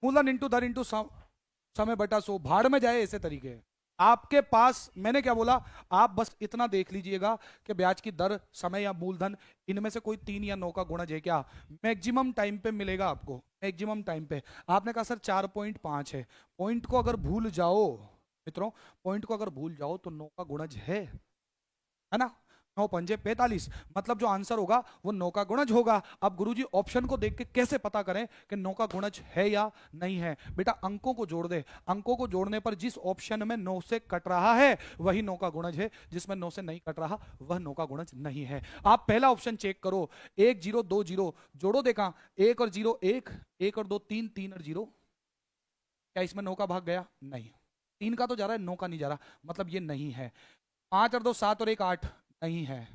मूलधन इंटू दर इंटू समय बटा 100, भाड़ में जाए ऐसे तरीके हैं। आपके पास, मैंने क्या बोला, आप बस इतना देख लीजिएगा कि ब्याज की दर, समय या मूलधन, इनमें से कोई 3 या 9 का गुणज है क्या? मैक्सिमम टाइम पे मिलेगा आपको, मैक्सिमम टाइम पे। आपने कहा सर 4.5 है, पॉइंट को अगर भूल जाओ मित्रों, पॉइंट को अगर भूल जाओ तो 9 का गुणज है ना? 9 पंजे 45, मतलब जो आंसर होगा वो 9 का गुणज होगा। अब गुरुजी ऑप्शन को देख के कैसे पता करें कि 9 का गुणज है या नहीं है? बेटा अंकों को जोड़ दे, अंकों को जोड़ने पर जिस ऑप्शन में 9 से कट रहा है वही 9 का गुणज है, जिसमें 9 से नहीं कट रहा वह 9 का गुणज नहीं है। आप पहला ऑप्शन चेक करो, 1 0 2 0, जोड़ो, देखा 1 और 0 1, 1 और 2 3, 3 और 0, क्या इसमें 9 का भाग गया? नहीं। 3 का तो जा रहा है, 9 का नहीं जा रहा, मतलब ये नहीं है। 5 और 2 7 और 1 8, नहीं है।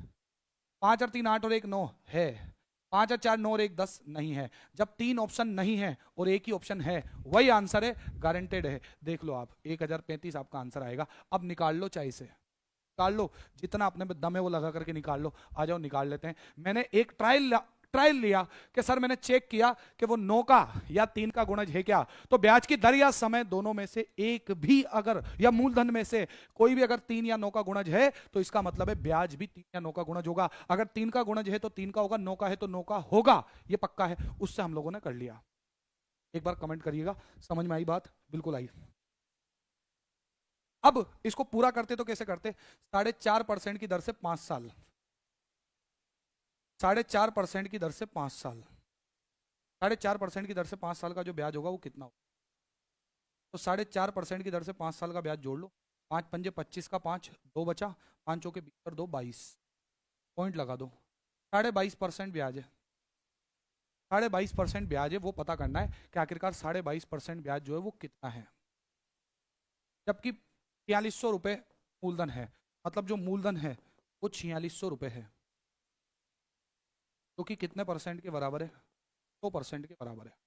5 और 3 8 और 1 9 है। 5 और 4 9 और 1 10, नहीं है। जब 3 ऑप्शन नहीं है और एक ही ऑप्शन है, वही आंसर है, गारंटेड है। देख लो आप, 1035 आपका आंसर आएगा। अब निकाल लो, चाहे से निकाल लो, जितना अपने में दम है वो लगा करके निकाल लो। आ जाओ निकाल लेते हैं। मैंने एक ट्रायल लिया कि सर मैंने चेक किया कि वो 9 का या 3 का गुणज है क्या। तो ब्याज की दर या समय दोनों में से एक भी अगर, या मूलधन में से कोई भी अगर 3 या 9 का गुणज है तो इसका मतलब है ब्याज भी 3 या 9 का गुणज होगा। अगर 3 का गुणज है तो 3 का होगा, 9 का है तो 9 का होगा, ये पक्का है। उससे हम लोगों ने कर लिया। एक बार कमेंट करिएगा, समझ में आई बात? बिल्कुल आई। अब इसको पूरा करते तो कैसे करते? 4.5% की दर से 5 साल, 4.5% की दर से 5 साल, 4.5% की दर से 5 साल का जो ब्याज होगा वो कितना होगा? तो 4.5% की दर से 5 साल का ब्याज जोड़ लो, 5 पंजे 25 का 5, 2 बचा, 5 चौके 20 और 2 22, पॉइंट लगा दो। 22.5% ब्याज है, 22.5% ब्याज है, वो पता करना है कि आखिरकार 22.5% ब्याज जो है वो कितना है। जबकि 4600 रुपये मूलधन है, मतलब जो मूलधन है वो 4600 रुपये है, जो कि कितने परसेंट के बराबर है? 100% के बराबर है।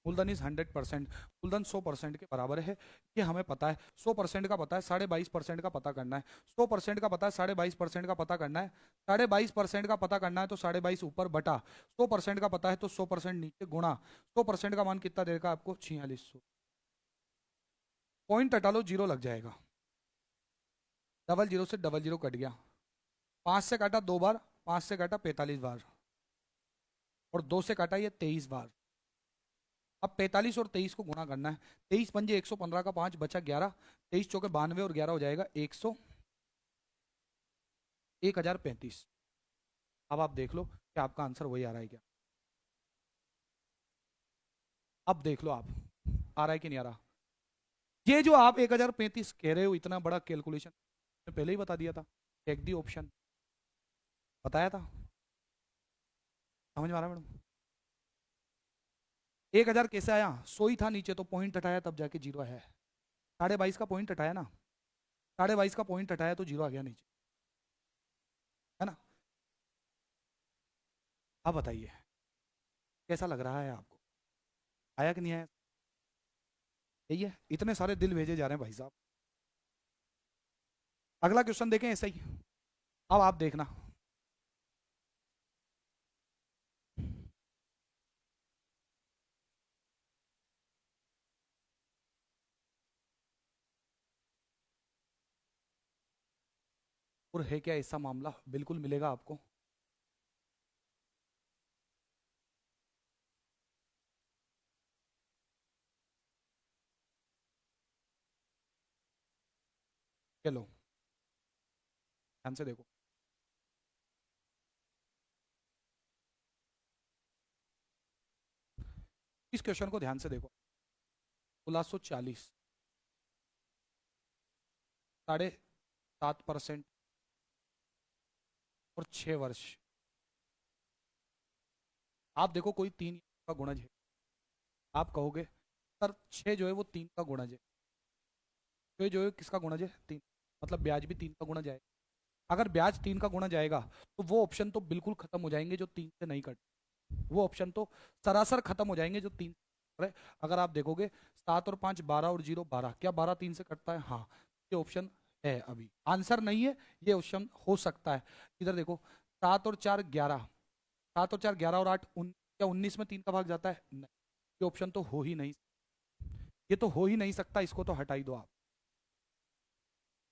मूलधन इज 100%, मूलधन 100% के बराबर है, ये हमें पता है। 100% का पता है, 22.5% का पता करना है। 100% का पता है, 22.5% का पता करना है। 22.5% का पता करना है तो 22.5 ऊपर बटा, 100% का पता है तो 100% नीचे गुणा। 100% का मान कितना देगा आपको? 4600। पॉइंट हटा लो, जीरो लग जाएगा, डबल जीरो से डबल जीरो कट गया। 5 से काटा 2 बार, 5 से काटा 45 बार, और 2 से काटा ये 23 बार। अब 45 और 23 को गुणा करना है। 23 पंजे 115 का 5 बचा 11, 23 चौके 92 और 11 हो जाएगा 1035। अब आप देख लो कि आपका आंसर वही आ रहा है क्या? अब देख लो आप, आ रहा है कि नहीं आ रहा? ये जो आप 1035 कह रहे हो, इतना बड़ा कैलकुलेशन पहले ही बता दिया था, टेक दी ऑप्शन बताया था। समझ में आ रहा है मैडम? 1000 कैसे आया? 100 ही था नीचे, तो पॉइंट हटाया तब जाके जीरो है। 22.5 का पॉइंट हटाया ना, 22.5 का पॉइंट हटाया तो जीरो आ गया नीचे, है ना? अब बताइए कैसा लग रहा है आपको, आया कि नहीं आया? यही है, इतने सारे दिल भेजे जा रहे हैं भाई साहब। अगला क्वेश्चन देखें ऐसा ही। अब आप देखना, और है क्या ऐसा मामला, बिल्कुल मिलेगा आपको। चलो ध्यान से देखो, इस क्वेश्चन को ध्यान से देखो। 1640, 7.5% और 6 वर्ष। आप देखो कोई 3 का गुणज है, आप कहोगे सर 6 जो है वो 3 का गुणज है। 6 जो है किसका गुणज है? 3, मतलब ब्याज भी 3 का गुणज आएगा। अगर ब्याज 3 का गुणज आएगा तो वो ऑप्शन तो बिल्कुल खत्म हो जाएंगे जो 3 से नहीं कट, वो ऑप्शन तो सरासर खत्म हो जाएंगे जो 3। अगर आप देखोगे 7 और 5 12 और 0 12, क्या 12 3 से कटता है? हाँ, ये ऑप्शन है, अभी आंसर नहीं है, ये ऑप्शन हो सकता है। इधर देखो 7 और 4 11, 7 और 4 11 और 8 क्या 19 में 3 का भाग जाता है? नहीं, ये ऑप्शन तो हो ही नहीं, ये तो हो ही नहीं सकता, इसको तो हटा ही दो आप।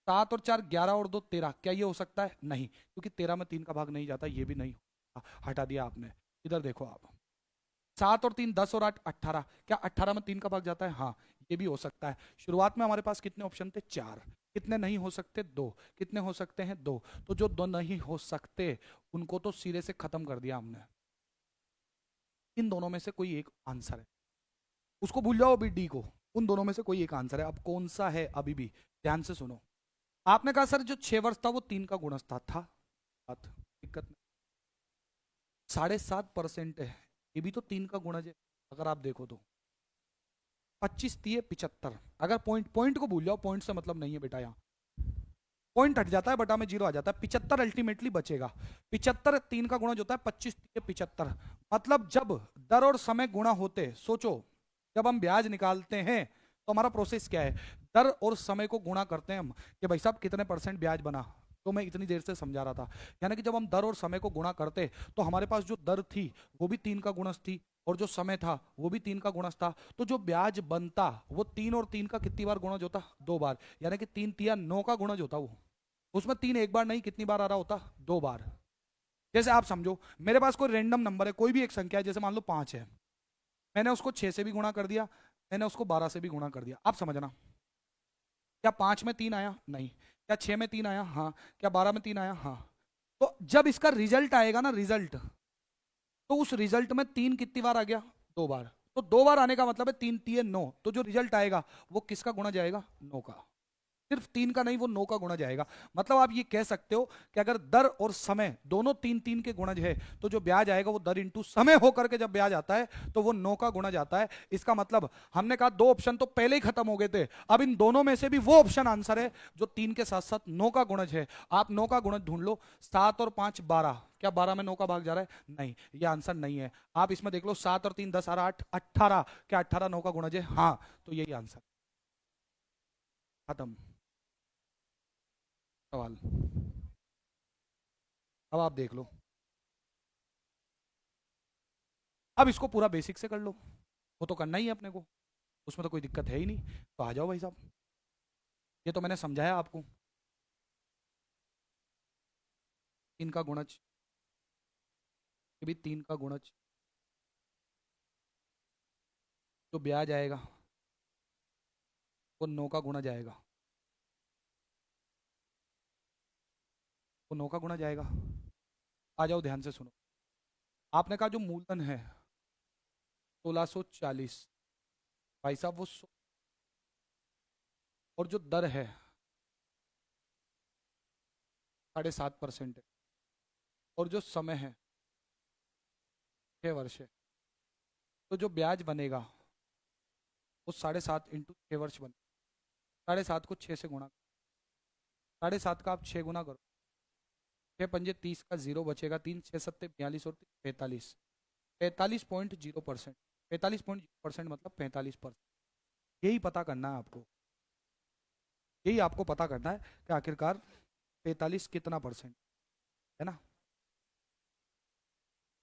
7 और 4 11 और 2 13, क्या ये हो सकता है? नहीं, क्योंकि 13 में 3 का भाग नहीं जाता, ये भी नहीं होता, हटा दिया आपने। इधर देखो आप, 7 और 3 10 और 8 18, क्या 18 में 3 का भाग जाता है? हाँ, ये भी हो सकता है। शुरुआत में हमारे पास कितने ऑप्शन थे? 4। कितने नहीं हो सकते? 2। कितने हो सकते हैं? 2। तो जो 2 नहीं हो सकते उनको तो सिरे से खत्म कर दिया हमने। इन दोनों में से कोई एक आंसर है, उसको भूल जाओ अभी डी को, उन दोनों में से कोई एक आंसर है। अब कौन सा है अभी भी ध्यान से सुनो। आपने कहा सर जो 6 वर्ष था वो 3 का गुणज था, बात दिक्कत नहीं। 7.5% है, ये भी तो 3 का गुणज है। अगर आप देखो तो 25 3 75, अगर पॉइंट पॉइंट को भूल जाओ, पॉइंट से मतलब नहीं है बेटा, यहाँ पॉइंट हट जाता है, बटा में जीरो आ जाता है, 75 अल्टीमेटली बचेगा। 75 3 का गुणज होता है, 25 3 75, मतलब जब दर और समय गुणा होते, सोचो जब हम ब्याज निकालते हैं तो हमारा प्रोसेस क्या है? दर और समय को गुणा करते हैं हम, कि भाई साहब कितने % ब्याज बना, तो मैं इतनी देर से समझा रहा था। यानी कि जब हम दर और समय को गुणा करते तो हमारे पास जो दर थी वो भी 3 का गुणज थी, और जो समय था वो भी 3 का गुणज था, तो जो ब्याज बनता वो 3 और 3 का कितनी बार गुणज होता? 2 बार, यानी कि 3 तिया 9 का गुणज होता वो। उसमें 3 एक बार नहीं, कितनी बार आ रहा होता? 2 बार। जैसे आप समझो मेरे पास कोई रैंडम नंबर है, कोई भी एक संख्या है, जैसे मान लो 5 है, मैंने उसको 6 से भी गुणा कर दिया, मैंने उसको 12 से भी गुणा कर दिया। आप समझना, क्या 5 में 3 आया? नहीं। क्या 6 में 3 आया? हाँ। क्या 12 में 3 आया? हाँ। तो जब इसका रिजल्ट आएगा ना, रिजल्ट, तो उस रिजल्ट में 3 कितनी बार आ गया? 2 बार। तो 2 बार आने का मतलब है 3 तिये 9, तो जो रिजल्ट आएगा वो किसका गुणा जाएगा? 9 का। सिर्फ 3 का नहीं, वो 9 का गुणज आएगा। मतलब आप ये कह सकते हो कि अगर दर और समय दोनों 3 3 के गुणज है, तो जो ब्याज आएगा वो दर इंटू समय होकर के जब ब्याज आता है तो वो 9 का गुणज आता है। इसका मतलब हमने कहा 2 ऑप्शन तो पहले ही खत्म हो गए थे, अब इन दोनों में से भी वो ऑप्शन आंसर है जो 3 के साथ साथ 9 का गुणज है। आप 9 का गुणज ढूंढ लो। 7 और 5 12, क्या 12 में 9 का भाग जा रहा है? नहीं, ये आंसर नहीं है। आप इसमें देख लो 7 और 3 10 और 8 18, क्या 18 9 का गुणज है? हाँ, तो यही आंसर। खत्म सवाल। अब आप देख लो, अब इसको पूरा बेसिक से कर लो, वो तो करना ही है अपने को, उसमें तो कोई दिक्कत है ही नहीं। तो आ जाओ भाई साहब, ये तो मैंने समझाया आपको। इनका गुणज, ये भी 3 का गुणज, जो ब्याज आएगा वो 9 का गुणज आएगा, वो 9 का गुणज आएगा। आ जाओ ध्यान से सुनो, आपने कहा जो मूलधन है 1640, भाई साहब वो और जो दर है 7.5% है, और जो समय है 6 वर्ष है, तो जो ब्याज बनेगा वो 7.5 इंटू 6 वर्ष बने। 7.5 को 6 से गुणा, 7.5 का आप 6 गुना करो, 6 पंजे 30 का 0 बचेगा, 3 6 7 42 और 45, 45.0%। 45.0% मतलब 45%। यही पता करना है आपको, यही आपको पता करना है कि आखिरकार 45 कितना परसेंट है ना,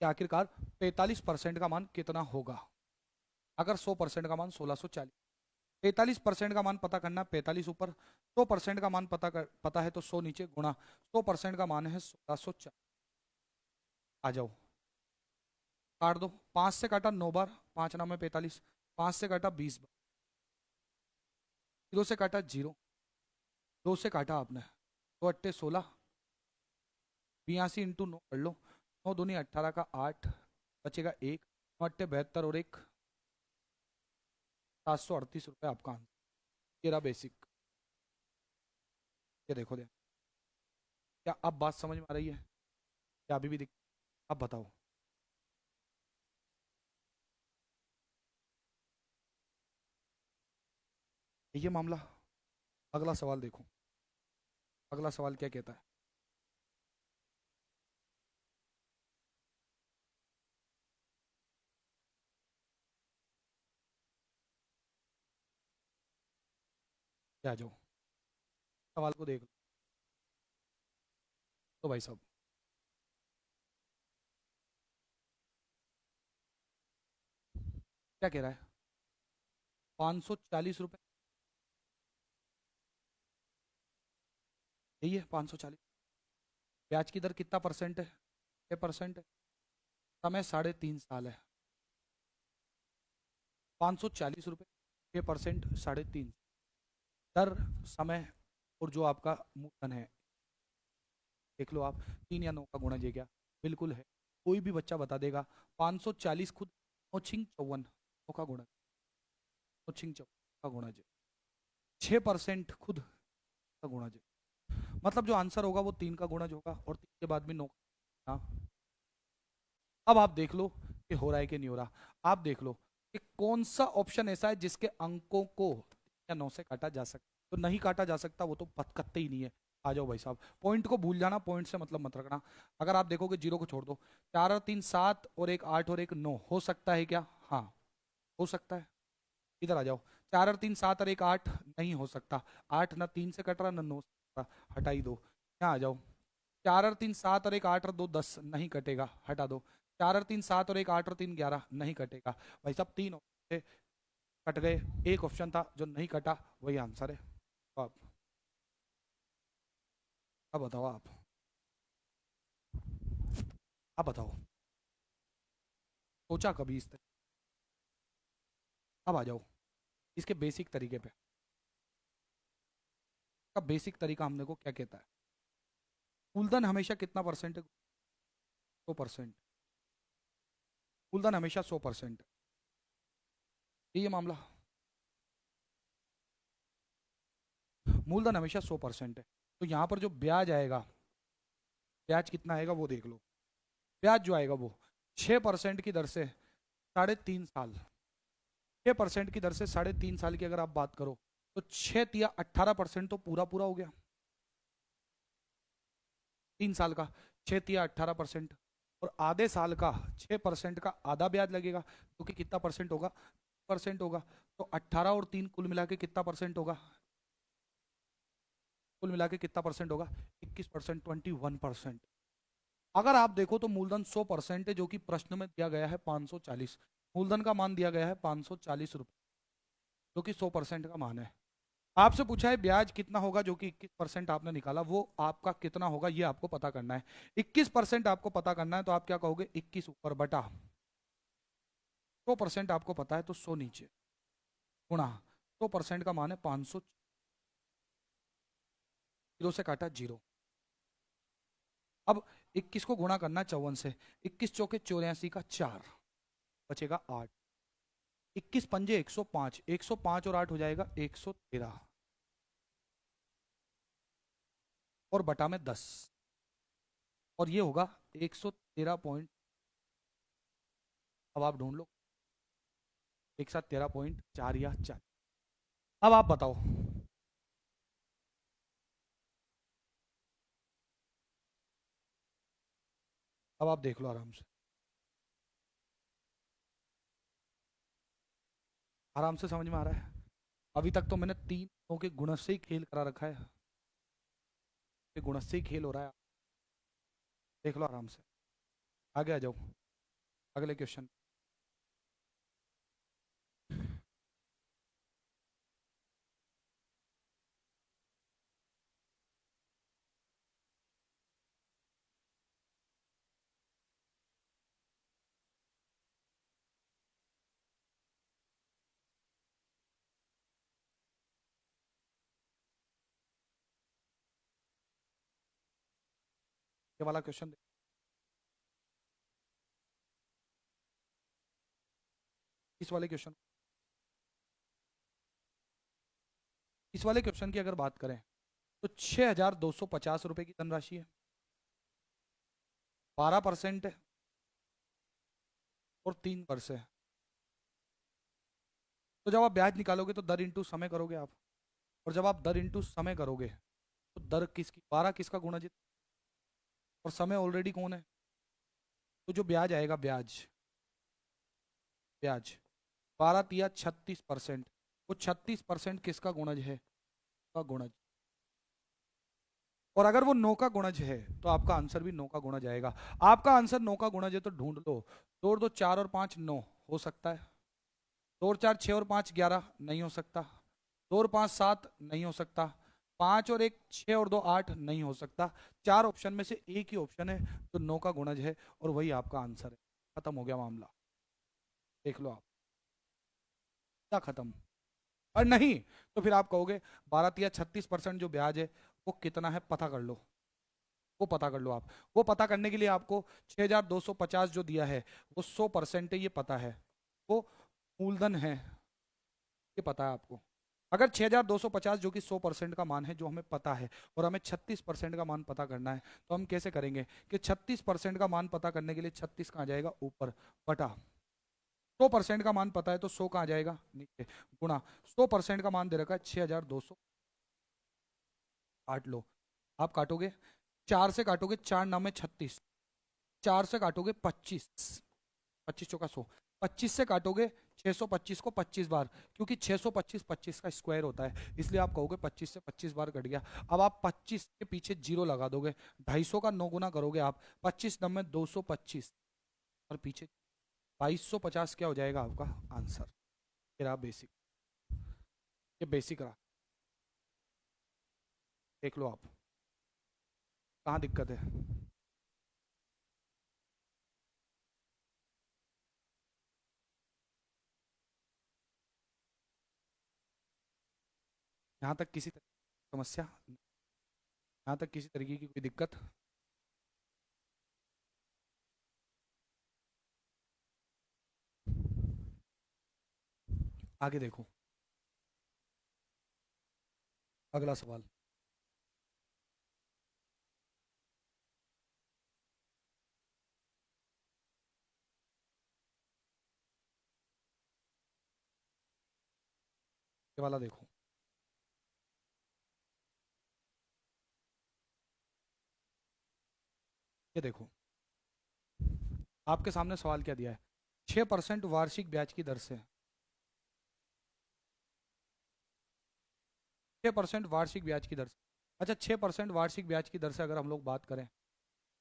कि आखिरकार 45% का मान कितना होगा। अगर 100% का मान 1640, 45% का मान पता करना, 45 ऊपर, 100% का मान पता है तो 100 नीचे, गुणा 100% का मान है 1640। आ जाओ, काट दो, 5 से काटा 9 बार, 5 9 में 45, 5 से काटा 20 बार, 0 से काटा 0, 2 से काटा आपने, 2 8 16, 82 इंटू 9 कर लो, 9 दूनी 18 का 8, बचेगा 1, 9 8 72 और 1 738 रुपये आपका आंसर। ये रहा बेसिक। ये देखो दे, क्या अब बात समझ में आ रही है, क्या अभी भी दिख, अब बताओ। ये मामला। अगला सवाल देखो, अगला सवाल क्या कहता है। क्या, जाओ सवाल को देख लो। तो भाई साहब, क्या कह रहा है, 540 रुपये, यही है 540। ब्याज की दर कितना परसेंट है, 6% है, समय 3.5 साल है, 540 रुपये, 6%, 3.5 दर, समय, और जो आपका मूलधन है, देख लो आप, 3 या 9 का गुणज है क्या, बिल्कुल है, कोई भी बच्चा बता देगा। 540 खुद 9 6 54 9 का गुणज, 9 6 54 का गुणज है, 6% खुद का गुणज है, मतलब जो आंसर होगा वो 3 का गुणज होगा, और 3 के बाद भी 9। हाँ, अब आप देख लो कि हो रहा है कि नहीं हो रहा। आप देख लो कि कौन सा ऑप्शन ऐसा है जिसके अंकों को 3 या 9 से काटा जा सकता, तो नहीं काटा जा सकता वो तो कतई ही नहीं है। आ जाओ भाई साहब, पॉइंट को भूल जाना, पॉइंट से मतलब मत रखना। अगर आप देखोगे 0 को छोड़ दो, 4 और 3 7 और 1 8 और 1 9, हो सकता है क्या, हाँ हो सकता है। इधर आ जाओ, 4 और 3 7 और 1 8, नहीं हो सकता, 8 ना 3 से कट रहा ना 9 से कट रहा, हटा ही दो। यहाँ आ जाओ, 4 और 3 7 और 1 8 और 2 10, नहीं कटेगा, हटा दो। 4 और 3 7 और 1 8 और 3 11, नहीं कटेगा। भाई साहब 3 ऑप्शन थे, कट गए, एक ऑप्शन था जो नहीं कटा, वही आंसर है। तो अब बताओ आप बताओ, सोचा कभी इस तरह। अब आ जाओ इसके बेसिक तरीके पे। का बेसिक तरीका हमने को क्या कहता है, मूलधन हमेशा कितना परसेंट है, 100%। मूलधन हमेशा 100%, ये मामला, मूलधन हमेशा 100% है। तो यहाँ पर जो ब्याज आएगा, ब्याज कितना आएगा वो देख लो। ब्याज जो आएगा वो 6% की दर से 3.5 साल, 6% की दर से 3.5 साल की अगर आप बात करो, तो 6 या 18% तो पूरा पूरा हो गया, 3 साल का 6 या 18%, और आधे साल का 6% का आधा ब्याज लगेगा, क्योंकि कितना परसेंट होगा, परसेंट होगा। तो 18 और 3 कुल मिला के कितना परसेंट होगा, कुल मिला के कितना परसेंट होगा, 21%, 21%। अगर आप देखो तो मूलधन 100% है, जो कि प्रश्न में दिया गया है 540, मूलधन का मान दिया गया है 540 रुपये, जो कि 100% का मान है। आपसे पूछा है ब्याज कितना होगा, जो कि 21% आपने निकाला, वो आपका कितना होगा ये आपको पता करना है। 21% आपको पता करना है, तो आप क्या कहोगे, 21 ऊपर बटा 100% आपको पता है तो 100 नीचे, गुणा 100% का मान है 500, 0 से काटा 0। अब 21 को गुणा करना 54 से, 21 चौके 84 का 4, बचेगा 8, 21 पंजे 105, 105 और 8 हो जाएगा 113, और बटा में 10, और ये होगा 113 पॉइंट। अब आप ढूंढ लो, एक साथ 13.4 या 4। अब आप बताओ। अब आप देख लो आराम से, आराम से समझ में आ रहा है। अभी तक तो मैंने तीनों के गुणज से ही खेल करा रखा है, ये गुणज से ही खेल हो रहा है। देख लो आराम से, आगे आ जाओ अगले क्वेश्चन। ये वाला क्वेश्चन, इस वाले क्वेश्चन, इस वाले क्वेश्चन की अगर बात करें तो 6,250 रुपये की धनराशि है, 12% है और 3 वर्ष है। तो जब आप ब्याज निकालोगे तो दर इंटू समय करोगे आप, और जब आप दर इंटू समय करोगे तो दर किसकी, 12 किसका गुणज, और समय ऑलरेडी कौन है, तो जो ब्याज आएगा, ब्याज ब्याज 12 या 36%, वो 36% किसका गुणज है, का गुणज। और अगर वो 9 का गुणज है तो आपका आंसर भी 9 का गुणज आएगा। आपका आंसर 9 का गुणज है तो ढूंढ लो। 2 और 2 4 और 5 9 हो सकता है। 2 और 4 6 और 5 11 नहीं हो सकता। 2 और 5 7 नहीं हो सकता। 5 और 1 6 और 2 8 नहीं हो सकता। 4 ऑप्शन में से एक ही ऑप्शन है तो 9 का गुणज है और वही आपका आंसर है। खत्म हो गया मामला, देख लो आप, क्या खत्म। और नहीं तो फिर आप कहोगे 12 या 36% जो ब्याज है वो कितना है, पता कर लो, वो पता कर लो आप। वो पता करने के लिए आपको 6,250 जो दिया है वो 100% है, ये पता है। वो मूलधन है, ये पता है आपको। अगर 6,250 जो कि 100% का मान है, जो हमें पता है, और हमें 36% का मान पता करना है, तो हम कैसे करेंगे कि 36% का मान पता करने के लिए 36 कहाँ जाएगा, ऊपर, बटा 100% का मान पता है तो 100 कहाँ जाएगा, नीचे, गुणा 100% का मान दे रखा है 6,200। काट लो, आप काटोगे, 4 से काटोगे, 4 नाम में 36, 4 से काटोगे 25, 25 × 100, 25 से काटोगे 625 को 25 बार, क्योंकि 625 25 का स्क्वायर होता है, इसलिए आप कहोगे 25 से 25 बार कट गया। अब आप 25 के पीछे जीरो लगा दोगे, 250 का 9 गुना करोगे आप, 25 नंबर 225 और पीछे 2250 क्या हो जाएगा आपका आंसर। फिर आप बेसिक, ये बेसिक रहा, देख लो आप कहाँ दिक्कत है। यहाँ तक किसी तरह की समस्या, यहाँ तक किसी तरीके की कोई दिक्कत। आगे देखो, अगला सवाल। ये वाला देखो, ये देखो, आपके सामने सवाल क्या दिया है, 6% वार्षिक ब्याज की दर से, 6% वार्षिक ब्याज की दर से। अच्छा, 6% वार्षिक ब्याज की दर से अगर हम लोग बात करें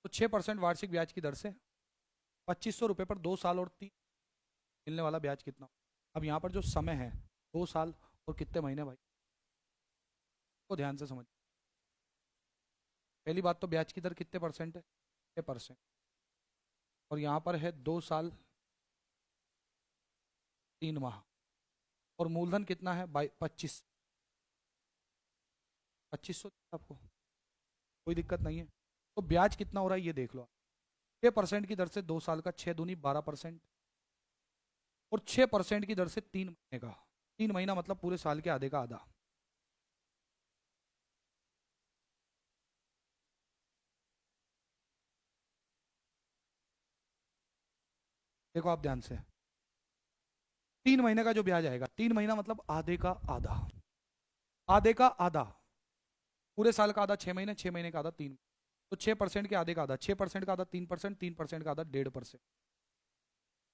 तो 6% वार्षिक ब्याज की दर से 2500 रुपये पर 2 साल और 3 मिलने वाला ब्याज कितना। अब यहाँ पर जो समय है 2 साल और कितने महीने भाई, को ध्यान से समझ। पहली बात तो ब्याज की दर कितने परसेंट है, 6%, और यहाँ पर है 2 साल 3 माह, और मूलधन कितना है 25, 2500 आपको, कोई दिक्कत नहीं है। तो ब्याज कितना हो रहा है ये देख लो, 6% की दर से 2 साल का, 6 दूनी 12%, और 6% की दर से 3 महीने का, 3 महीना मतलब पूरे साल के आधे का आधा। देखो आप ध्यान से, 3 महीने का जो ब्याज आएगा, 3 महीना मतलब आधे का आधा, आधे का आधा, पूरे साल का आधा 6 महीने, 6 महीने का आधा 3, तो 6% के आधे का आधा, 6% का आधा 3%, 3% का आधा 1.5%।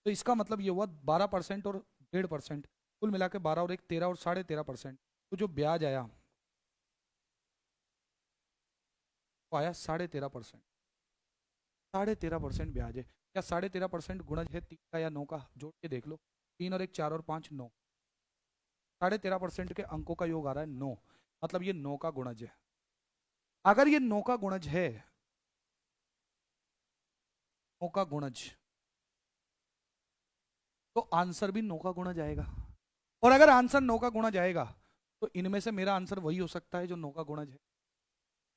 तो इसका मतलब ये हुआ 12% और 1.5%, कुल मिला के 12 और 1 13 और 13.5%। तो जो ब्याज आया वो आया 13.5%। 13.5% ब्याज है। क्या 13.5% गुणज है 3 का या 9 का? जोड़ के देख लो, 3 और 1 4 और 5 9, 13.5% के अंकों का योग आ रहा है 9, मतलब ये 9 का गुणज है। अगर ये 9 का गुणज है, 9 का गुणज, तो आंसर भी 9 का गुणज आएगा। और अगर आंसर 9 का गुणज आएगा तो इनमें से मेरा आंसर वही हो सकता है जो 9 का गुणज है।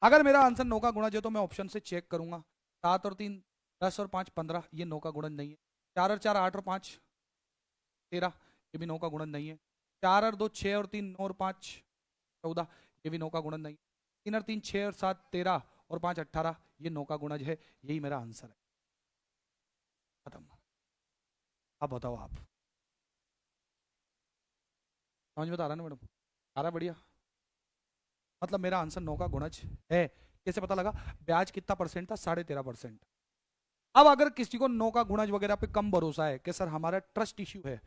अगर मेरा आंसर 9 का गुणज है तो मैं ऑप्शन से चेक करूंगा, 7 और 3 10 और 5 15, ये 9 का गुणज नहीं है। 4 और 4 8 और 5 13, ये भी 9 का गुणज नहीं है। 4 और 2 6 और 3 9 और 5 14, ये भी 9 का गुणज नहीं है। 3 और 3 6 और 7 13 और 5 18, ये 9 का गुणज है। यही मेरा आंसर है। खत्म। अब बताओ आप, समझ में तो आ रहा ना मैडम? आ रहा? बढ़िया। मतलब मेरा आंसर 9 का गुणज है। कैसे पता लगा? ब्याज कितना परसेंट था? 13.5%। अब अगर किसी को 9 का गुणज वगैरह पे कम भरोसा है कि सर हमारा ट्रस्ट इश्यू है,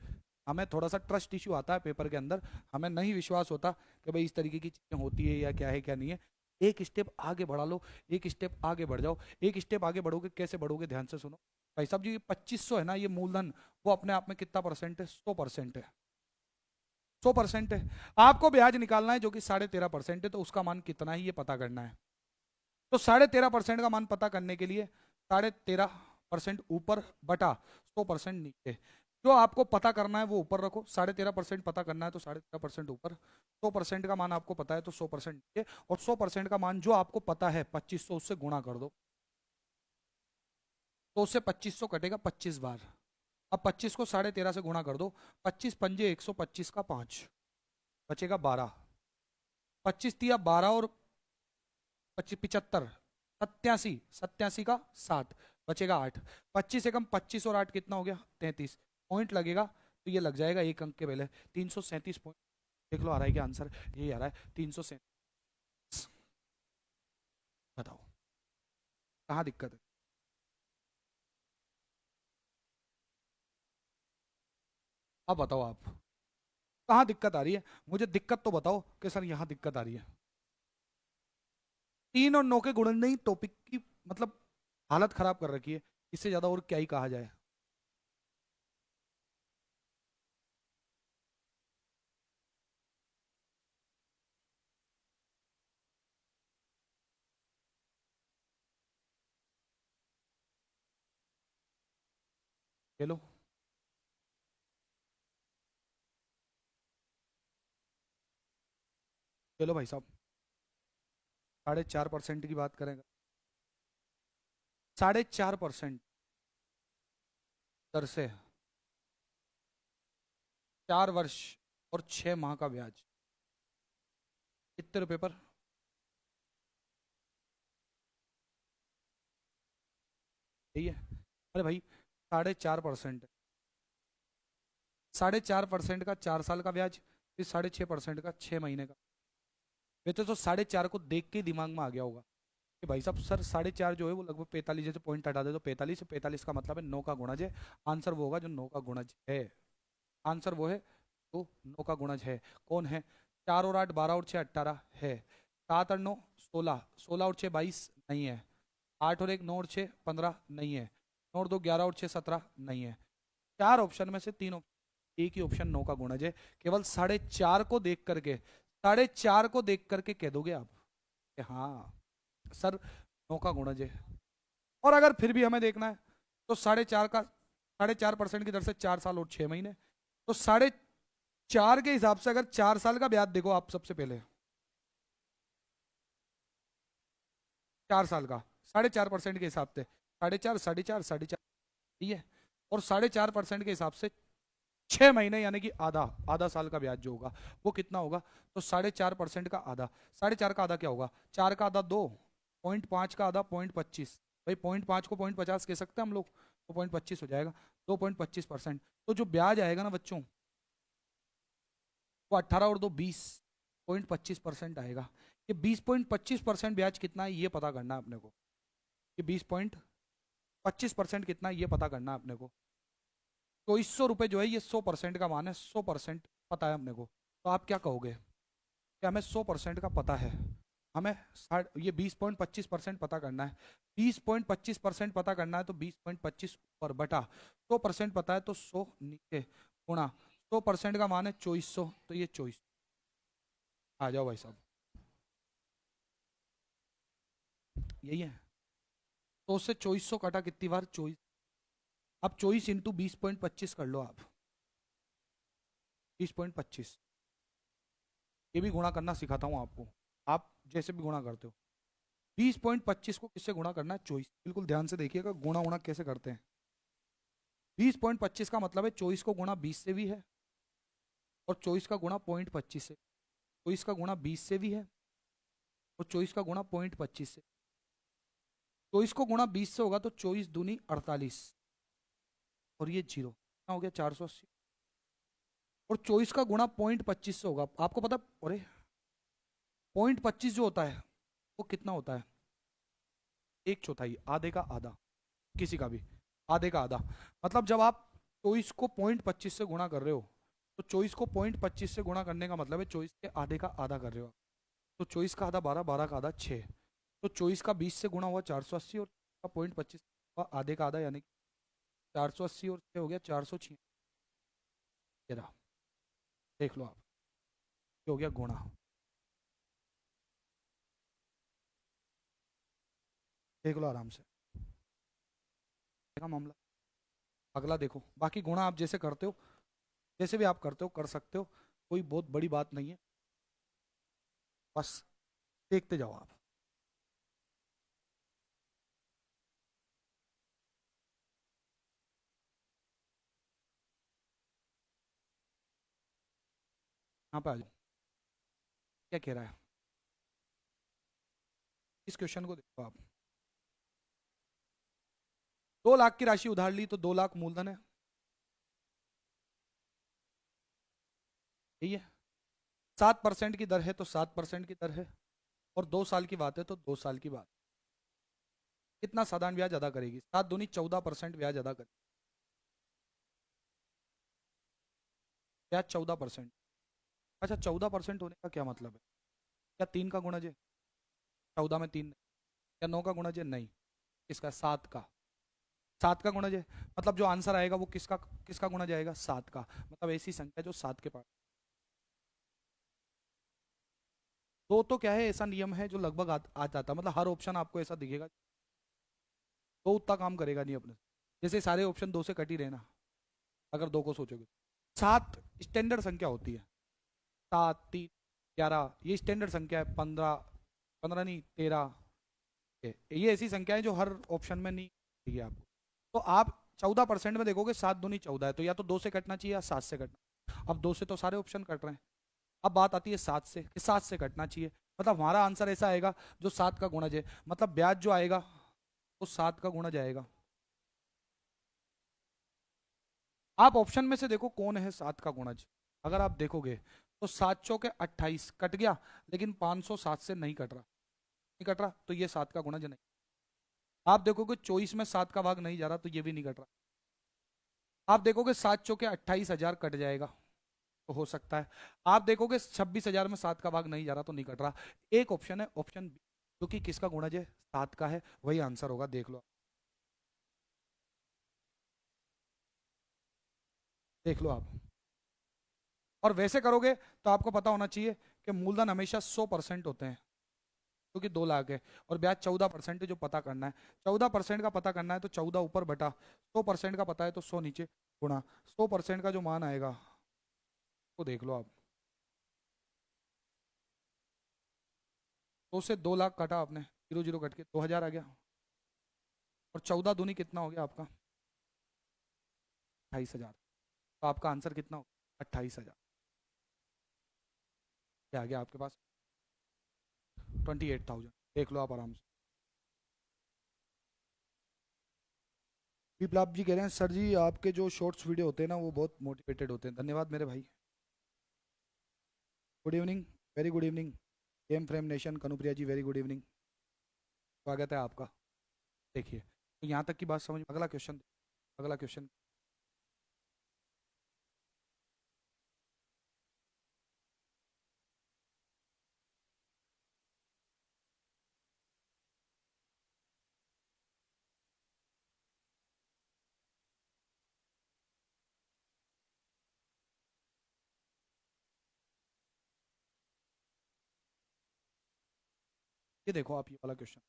हमें थोड़ा सा ट्रस्ट इश्यू आता है पेपर के अंदर, हमें नहीं विश्वास होता कि भाई इस तरीके की चीजें होती है या क्या है क्या नहीं है, एक स्टेप आगे बढ़ा लो, एक स्टेप आगे बढ़ जाओ। एक स्टेप आगे बढ़ोगे, कैसे बढ़ोगे? ध्यान से सुनो भाई साहब जी, 2500 है ना ये मूलधन, वो अपने आप में कितना परसेंट है? 100% है। 100% है। आपको ब्याज निकालना है जो कि 13.5% है, तो उसका मान कितना है ये पता करना है। तो 13.5% का मान पता करने के लिए 13.5% ऊपर बटा 100% नीचे, जो आपको पता करना है वो ऊपर रखो। 13.5% पता करना है तो 13.5% ऊपर, 100% का मान आपको पता है तो 100% नीचे, और 100% का मान जो आपको पता है 2500, उससे गुणा कर दो, तो उससे 2500 कटेगा 25 बार। अब 25 को 13.5 से गुणा कर दो, 25 पंजे 125 का 5, बचेगा 12, 25 तिया 12 और 75 87, 87 का 7, बचेगा 8, 25 एकम 25 और 8 कितना हो गया? 33 पॉइंट लगेगा। तो ये लग जाएगा एक अंक के पहले 337 पॉइंट। देख लो आ रहा है क्या आंसर? यही आ रहा है 337। बताओ कहाँ दिक्कत है? अब बताओ आप कहाँ दिक्कत आ रही है? मुझे दिक्कत तो बताओ कि सर यहाँ दिक्कत आ रही है। 3 और 9 के गुणन ने ही टॉपिक की मतलब हालत खराब कर रखी है, इससे ज्यादा और क्या ही कहा जाए। चलो, चलो भाई साहब, 4.5% की बात करेंगे। 4.5% दर से 4 वर्ष और 6 माह का ब्याज कितने रुपए पर? यही है। अरे भाई 4.5%, 4.5% का 4 साल का ब्याज, फिर 6.5% का 6 महीने का। वैसे तो 4.5 को देख के ही दिमाग में आ गया होगा कि भाई साहब सर 4.5 जो है वो लगभग 45, जैसे पॉइंट हटा दे तो 45, 45 का मतलब है 9 का गुणज है। आंसर वो होगा जो 9 का गुणज है। आंसर वो है तो 9 का गुणज है। कौन है? 4 और 8 12 और 6 18 है। 7 और 9 16, 16 और 6 22 नहीं है। 8 और 1 9 और 6 15 नहीं है। 9 और 2 11 और 6 17 नहीं है। 4 ऑप्शन में से 3 एक ही ऑप्शन 9 का गुणज है। केवल 4.5 को देख करके, 4.5 को देख करके कह दोगे आप कि हाँ सर 9 का गुणज है। और अगर फिर भी हमें देखना है तो 4.5% की दर से 4 साल और 6 महीने, तो 4.5 के हिसाब से अगर 4 साल का ब्याज देखो आप, सबसे पहले 4 साल का 4.5% के हिसाब से 4.5 4.5 4.5, ठीक है। और 4.5% के हिसाब से 6 महीने यानी कि आधा, आधा साल का ब्याज जो होगा वो कितना होगा? तो 4.5% का आधा, 4.5 का आधा क्या होगा? 4 का आधा 2, 0.5 का आधा 0.25, भाई 0.5 को 0.50 कह सकते हैं हम लोग, तो 0.25 हो जाएगा। 2.25%। तो जो ब्याज आएगा ना बच्चों, वो 18 और 2 20.25% आएगा। ये 20.25% ब्याज कितना है ये पता करना है अपने को। ये 20.25% कितना है ये पता करना है अपने को। 2400 रुपये जो है ये 100% का मान है, 100% पता है अपने को। तो आप क्या कहोगे कि हमें 100% का पता है, हमें ये 20.25% पता करना है। 20.25% पता करना है तो 20.25 ऊपर बटा 100% पता है तो 100 नीचे गुणा 100% का मान है 2400, तो ये 2400 आ जाओ भाई साहब, यही है। तो उससे 2400 कटा कितनी बार 24, अब 24 इंटू 20.25 कर लो आप, 20.25। ये भी गुणा करना सिखाता हूँ आपको, आप जैसे भी गुणा करते हो। 20.25 को किससे गुणा करना है 24, बिल्कुल ध्यान से देखिएगा गुणा उणा कैसे करते हैं। 20.25 का मतलब है 24 को गुणा 20 से भी है, और 24 का गुणा 0.25 से, 24 का गुणा 20 से भी है, और 24 का गुणा 0.25 से। 24 को गुणा 20 से होगा तो 24 दूनी 48, और ये जीरो, कितना हो गया 480। और 24 का गुणा 0.25 से होगा, आपको पता, अरे 0.25 जो होता है वो कितना होता है, 1/4, आधे का आधा, किसी का भी आधे का आधा। मतलब जब आप 24 को 0.25 से गुणा कर रहे हो, तो 24 को 0.25 से गुणा करने का मतलब है 24 के आधे का आधा कर रहे हो। तो 24 का आधा 12, 12 का आधा 6, तो 24 का 20 से गुणा हुआ 480, और का 0.25 हुआ आधे का आधा, यानी 480 और 6 हो गया 406। देख लो आप, ये हो गया गुणा। देख लो आराम से देखा मामला। अगला देखो, बाकी गुणा आप जैसे करते हो, जैसे भी आप करते हो कर सकते हो, कोई बहुत बड़ी बात नहीं है, बस देखते जाओ आप। यहाँ पे आ जाओ, क्या कह रहा है इस क्वेश्चन को देखो आप। 2 लाख की राशि उधार ली तो 2 लाख मूलधन है, यही है। 7% की दर है तो 7% की दर है, और 2 साल की बात है तो 2 साल की बात। कितना साधारण ब्याज अदा करेगी, 7 दूनी 14% ब्याज अदा करेगी, ब्याज 14%। अच्छा 14% होने का क्या मतलब है, क्या 3 का गुणज है, 14 में 3 नहीं, क्या 9 का गुणज है, नहीं, किसका 7 का, 7 का गुणज है। मतलब जो आंसर आएगा वो किसका किसका गुणज आएगा, 7 का। मतलब ऐसी संख्या जो 7 के पास। दो तो क्या है, ऐसा नियम है जो लगभग आ जाता है, मतलब हर ऑप्शन आपको ऐसा दिखेगा, दो उतना काम करेगा नहीं अपने से। जैसे सारे ऑप्शन 2 से कट ही रहना, अगर 2 को सोचोगे। 7 स्टैंडर्ड संख्या होती है, 7, 3, 11 ये स्टैंडर्ड संख्या है, 15, 15 नहीं 13, ये ऐसी संख्या है जो हर ऑप्शन में नहीं दिखेगी आपको। तो आप 14% में देखोगे 7 दूनी 14 है, तो या तो 2 से कटना चाहिए या 7 से कटना। अब 2 से तो सारे ऑप्शन कट रहे हैं, अब बात आती है 7 से, कि 7 से कटना चाहिए। मतलब हमारा आंसर ऐसा आएगा जो 7 का गुणज है, मतलब ब्याज जो आएगा वो 7 का गुणज आएगा। आप ऑप्शन में से देखो कौन है 7 का गुणज। अगर आप देखोगे तो 7 चौके 28 कट गया, लेकिन 500 7 से नहीं कट रहा, नहीं कट रहा, तो ये 7 का गुणज नहीं। आप देखोगे 24 में 7 का भाग नहीं जा रहा, तो ये भी नहीं कट रहा। आप देखोगे 7 चौके 28,000 कट जाएगा, तो हो सकता है। आप देखोगे 26,000 में 7 का भाग नहीं जा रहा, तो नहीं कट रहा। एक ऑप्शन है ऑप्शन बी, जो कि किसका गुणज है 7 का है, वही आंसर होगा, देख लो, देख लो आप। और वैसे करोगे तो आपको पता होना चाहिए कि मूलधन हमेशा 100% होते हैं, क्योंकि 2 लाख है, और ब्याज 14% है जो पता करना है। 14% का पता करना है तो 14 ऊपर बटा 100% का पता है तो 100 नीचे गुणा 100% का जो मान आएगा वो देख लो आप। 2 से 2 लाख काटा आपने, जीरो जीरो कट के 2,000 आ गया, और 14 दूनी कितना हो गया आपका 28,000। तो आपका आंसर कितना हो, 28,000। क्या आ गया आपके पास, 28,000। देख लो आप आराम से। विप्लव जी कह रहे हैं सर जी आपके जो शॉर्ट्स वीडियो होते हैं ना वो बहुत मोटिवेटेड होते हैं। धन्यवाद मेरे भाई। Good evening, very good evening. Game frame nation Kanupriya ji very good evening, स्वागत है आपका। देखिए तो यहाँ तक की बात समझ। अगला क्वेश्चन, अगला क्वेश्चन। ये देखो आप ये वाला क्वेश्चन,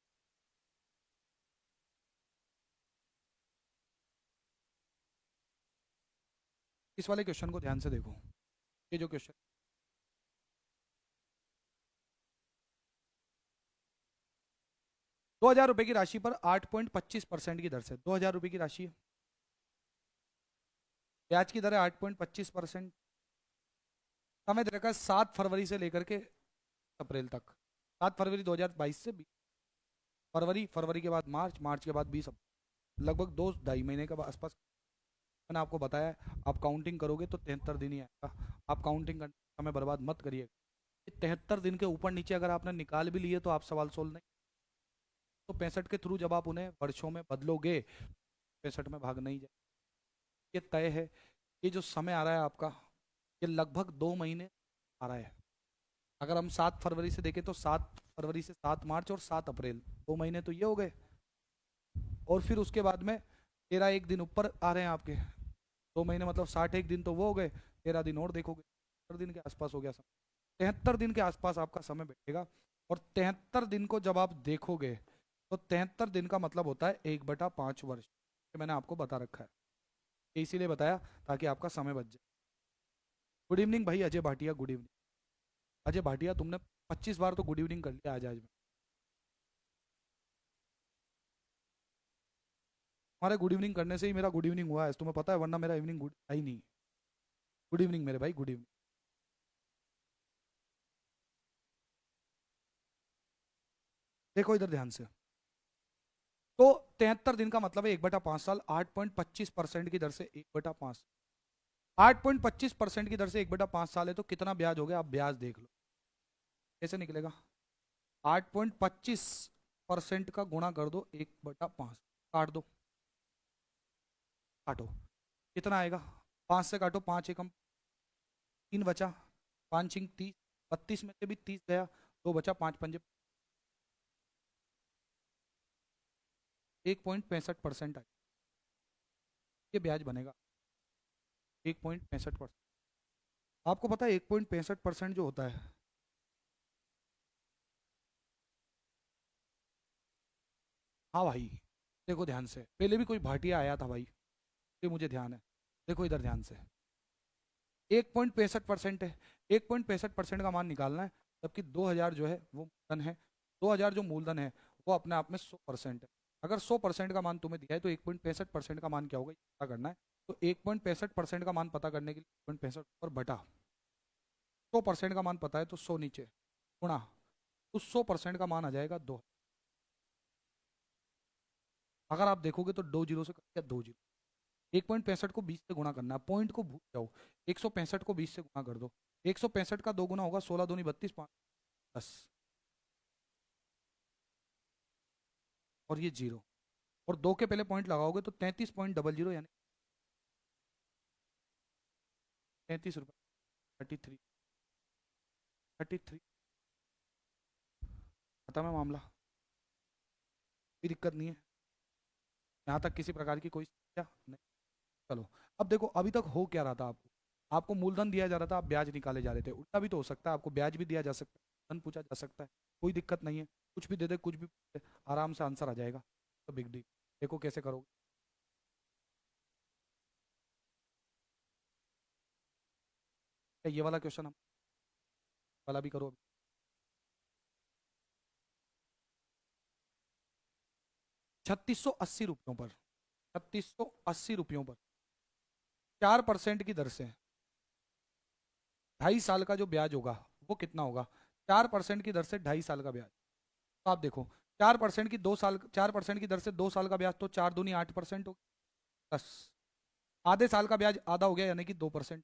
इस वाले क्वेश्चन को ध्यान से देखो। ये जो क्वेश्चन, 2,000 रुपए की राशि पर 8.25% की दर से 2,000 रुपए की राशि है, ब्याज की दर है 8.25%। समय दे रखा है 7 फरवरी से लेकर के अप्रैल तक। 7 फरवरी 2022 से 20 फरवरी, फरवरी के बाद मार्च, मार्च के बाद 20 अप्रैल, लगभग 2-2.5 महीने के आसपास। मैंने आपको बताया आप काउंटिंग करोगे तो 73 दिन ही आएगा। आप काउंटिंग करने में समय बर्बाद मत करिए। 73 दिन के ऊपर नीचे अगर आपने निकाल भी लिए तो आप सवाल सोल्व नहीं। तो 65 के थ्रू जब आप उन्हें वर्षों में बदलोगे, 65 में भाग नहीं जाए। ये तय है। ये जो समय आ रहा है आपका, ये लगभग 2 महीने आ रहा है। अगर हम 7 फरवरी से देखें तो 7 फरवरी से 7 मार्च और 7 अप्रैल, 2 महीने तो ये हो गए। और फिर उसके बाद में 13 एक दिन ऊपर आ रहे हैं आपके। 2 महीने मतलब 61 दिन तो वो हो गए। 13 दिन और देखोगे, 73 दिन के आसपास हो गया समय। 73 दिन के आसपास आपका समय बैठेगा। और 73 दिन को जब आप देखोगे तो 73 दिन का मतलब होता है 1/5 वर्ष। ये मैंने आपको बता रखा है, ये इसीलिए बताया ताकि आपका समय बच जाए। गुड इवनिंग भाई अजय भाटिया, गुड इवनिंग। अजय भाटिया तुमने 25 बार तो गुड इवनिंग कर लिया आज आज में। हमारे गुड इवनिंग करने से ही मेरा गुड इवनिंग हुआ है, तुम्हें पता है, वरना मेरा इवनिंग गुड आई नहीं। गुड इवनिंग मेरे भाई, गुड इवनिंग। देखो इधर ध्यान से। तो 73 दिन का मतलब है 1/5 साल। 8.25% की दर से 1/5, 8.25% की दर से 1/5 साल है तो कितना ब्याज हो गया, आप ब्याज देख लो कैसे निकलेगा। 8.25% का गुणा कर दो 1/5, काट दो, काटो, कितना आएगा। 5 से काटो, 5 एकम 3 बचा, 5 छिंग 30, 32 में से भी 30 गया, 2 बचा, 5 पंजे 1.65% आएगा। ये ब्याज बनेगा 1.65%। आपको पता है 1.65% जो होता है, हाँ भाई देखो ध्यान से, पहले भी कोई भाटिया आया था भाई, ये मुझे ध्यान है। देखो इधर ध्यान से, 1.65% है। 1.65% का मान निकालना है, जबकि 2,000 जो है वो मूलधन है। 2,000 जो मूलधन है वो अपने आप में 100% है। अगर 100% का मान तुम्हें दिया है तो 1.65% का मान क्या होगा ये पता करना है। तो 1.65% का मान पता करने के लिए 1.65 और बटा 100% का मान पता है तो 100 नीचे गुणा उस 100% का मान आ जाएगा 2। अगर आप देखोगे तो 2 जीरो से कट गया 2 जीरो। 1.65 को 20 से गुणा करना है, पॉइंट को भूल जाओ। 165 को 20 से गुणा कर दो। 165 का 2 गुना होगा 16 दूनी 32, 5 10, और ये जीरो। और 2 के पहले पॉइंट लगाओगे तो 33.00 यानी 33 रुपये। 33, खत्म है मामला, कोई दिक्कत नहीं है। यहाँ तक किसी प्रकार की कोई समस्या नहीं। चलो अब देखो अभी तक हो क्या रहा था। आपको आपको मूलधन दिया जा रहा था, आप ब्याज निकाले जा रहे थे। उल्टा भी तो हो सकता है, आपको ब्याज भी दिया जा सकता है, धन पूछा जा सकता है, कोई दिक्कत नहीं है। कुछ भी दे दे, कुछ भी पूछ दे, आराम से आंसर आ जाएगा। तो बिग डील। देखो कैसे करोगे। क्या ये वाला क्वेश्चन हम वाला भी करो। 3680 रुपयों पर, 3680 रुपयों पर 4% की दर से 2.5 साल का जो ब्याज होगा वो कितना होगा। 4% की दर से 2.5 साल का ब्याज। तो आप देखो 4% की 2 साल, 4% की दर से 2 साल का ब्याज तो 4 दूनी 8% होगा। प्लस आधे साल का ब्याज आधा हो गया, यानी कि 2%,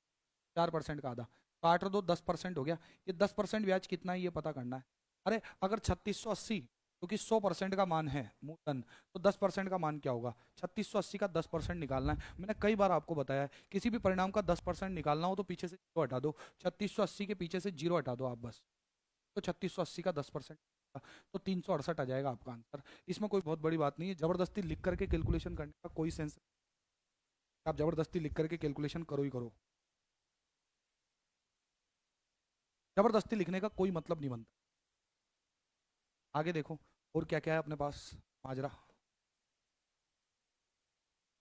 4% का आधा, तो 8 और 2 10% हो गया। ये 10% ब्याज कितना है ये पता करना है। अरे अगर 3680, क्योंकि 100% का मान है मूलधन, तो 10% का मान क्या होगा? 3680 का 10% निकालना है। मैंने कई बार आपको बताया है, किसी भी परिणाम का 10% निकालना हो तो पीछे से जीरो हटा दो। 3680 के पीछे से जीरो हटा दो आप बस, तो 3680 का 10%, तो 368 आ जाएगा आपका आंसर। इसमें कोई बहुत बड़ी बात नहीं है, जबरदस्ती लिख करके कैलकुलेशन करने का कोई सेंस, आप जबरदस्ती लिख करके कैलकुलेशन करो ही करो, जबरदस्ती लिखने का कोई मतलब नहीं बनता। आगे देखो और क्या क्या है अपने पास माजरा,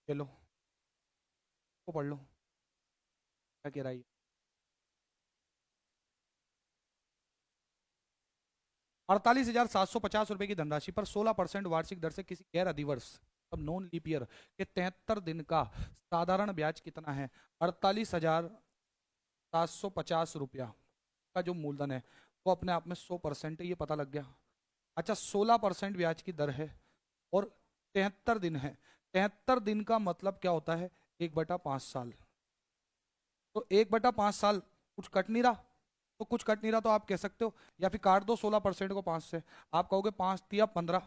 ये लो, को पढ़ लो क्या कह रहा है ये। 48,750 रुपए की धनराशि पर 16% वार्षिक दर से किसी गैर अधिवर्ष, मतलब नॉन लीप ईयर के 73 दिन का साधारण ब्याज कितना है? 48,750 रुपया का जो मूलधन है वो अपने आप में 100% है, ये पता लग गया। अच्छा 16% ब्याज की दर है और 73 दिन है। 73 दिन का मतलब क्या होता है? 1/5 साल। तो 1/5 साल कुछ कट नहीं रहा, तो कुछ कट नहीं रहा तो आप कह सकते हो, या फिर काट दो 16% को 5 से, आप कहोगे 5 × 3 = 15,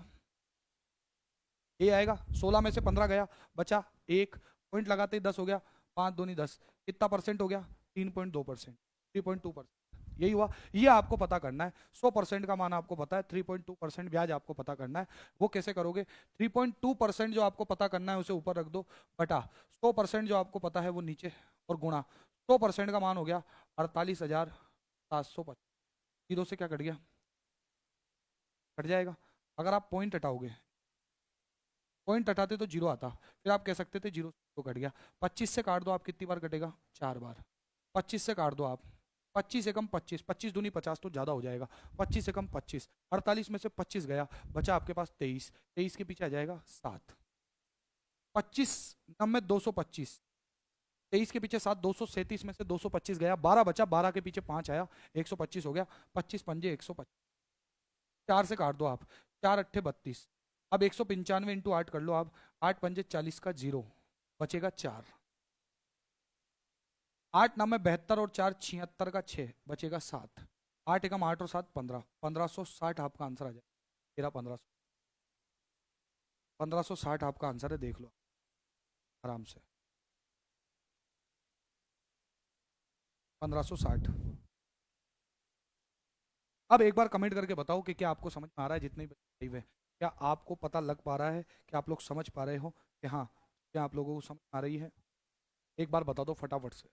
ये आएगा। 16 में से 15 गया, बचा एक, पॉइंट लगाते ही 10 हो गया, 5 दूनी 10, कितना परसेंट हो गया? 3.2%, 3.2%, यही हुआ। ये आपको पता करना है। 100% का मान आपको पता है, 3.2% ब्याज आपको पता करना है। वो कैसे करोगे? 3.2% जो आपको पता करना है उसे ऊपर रख दो, बटा 100% जो आपको पता है वो नीचे, और गुणा 100% का मान हो गया 48,750। जीरो से क्या कट गया? कट जाएगा। अगर आप पॉइंट हटाओगे, पॉइंट हटाते तो जीरो आता, फिर आप कह सकते थे जीरो तो कट गया। 25 से काट दो आप, कितनी बार कटेगा? 4 बार। 25 से काट दो आप, 25 से कम 25, 25 दूनी 50 तो ज्यादा हो जाएगा, 25 से कम 25, 48 में से 25 गया, बचा आपके पास 23, 23 के पीछे आ जाएगा 7, 25 में 225, 23 के पीछे 7, 237 में से 225 गया, 12 बचा, 12 के पीछे 5 आया, 125 हो गया, 25 पंजे 125, 4 से काट दो आप, 4 × 8 = 32, अब 195 इंटू 8 कर लो आप, 8 पंजे 40 का जीरो, बचेगा 4, 8 × 9 = 72 और 4 × 76 का 6, बचेगा 7, 8 एकम 8 और 7 15, 1560 आपका आंसर आ जाएगा। तेरा 1560 आपका आंसर है, देख लो आराम से, 1560। अब एक बार कमेंट करके बताओ कि क्या आपको समझ में आ रहा है, जितने भी लाइव है, क्या आपको पता लग पा रहा है, क्या आप लोग समझ पा रहे हो कि हाँ, क्या आप लोगों को समझ आ रही है? एक बार बता दो फटाफट से।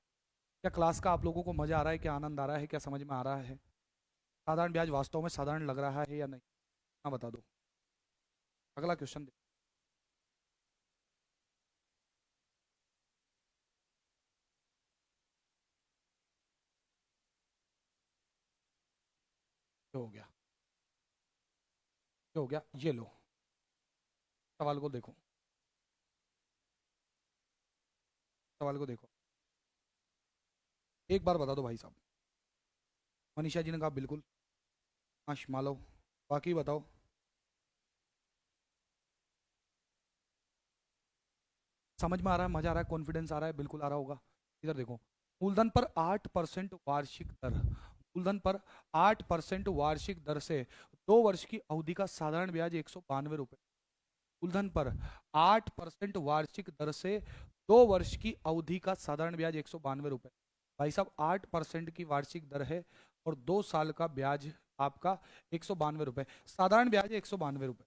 क्या क्लास का आप लोगों को मजा आ रहा है, क्या आनंद आ रहा है, क्या समझ में आ रहा है? साधारण ब्याज वास्तव में साधारण लग रहा है या नहीं? हाँ बता दो। अगला क्वेश्चन हो गया, हो गया, ये लो सवाल को देखो, सवाल को देखो, एक बार बता दो भाई साहब। मनीषा जी ने कहा बिल्कुल, आश मालव, बाकी बताओ। समझ में आ रहा है, मजा आ रहा है, कॉन्फिडेंस आ रहा है? बिल्कुल आ रहा होगा। इधर देखो, मूलधन पर 8% वार्षिक दर, मूलधन पर 8% वार्षिक दर से 2 वर्ष की अवधि का साधारण ब्याज 192 रुपए। मूलधन पर 8% वार्षिक दर से 2 वर्ष की अवधि का साधारण ब्याज 192 रुपए। भाई साहब 8% की वार्षिक दर है और 2 साल का ब्याज आपका 192 रुपए, साधारण ब्याज है 192 रुपए,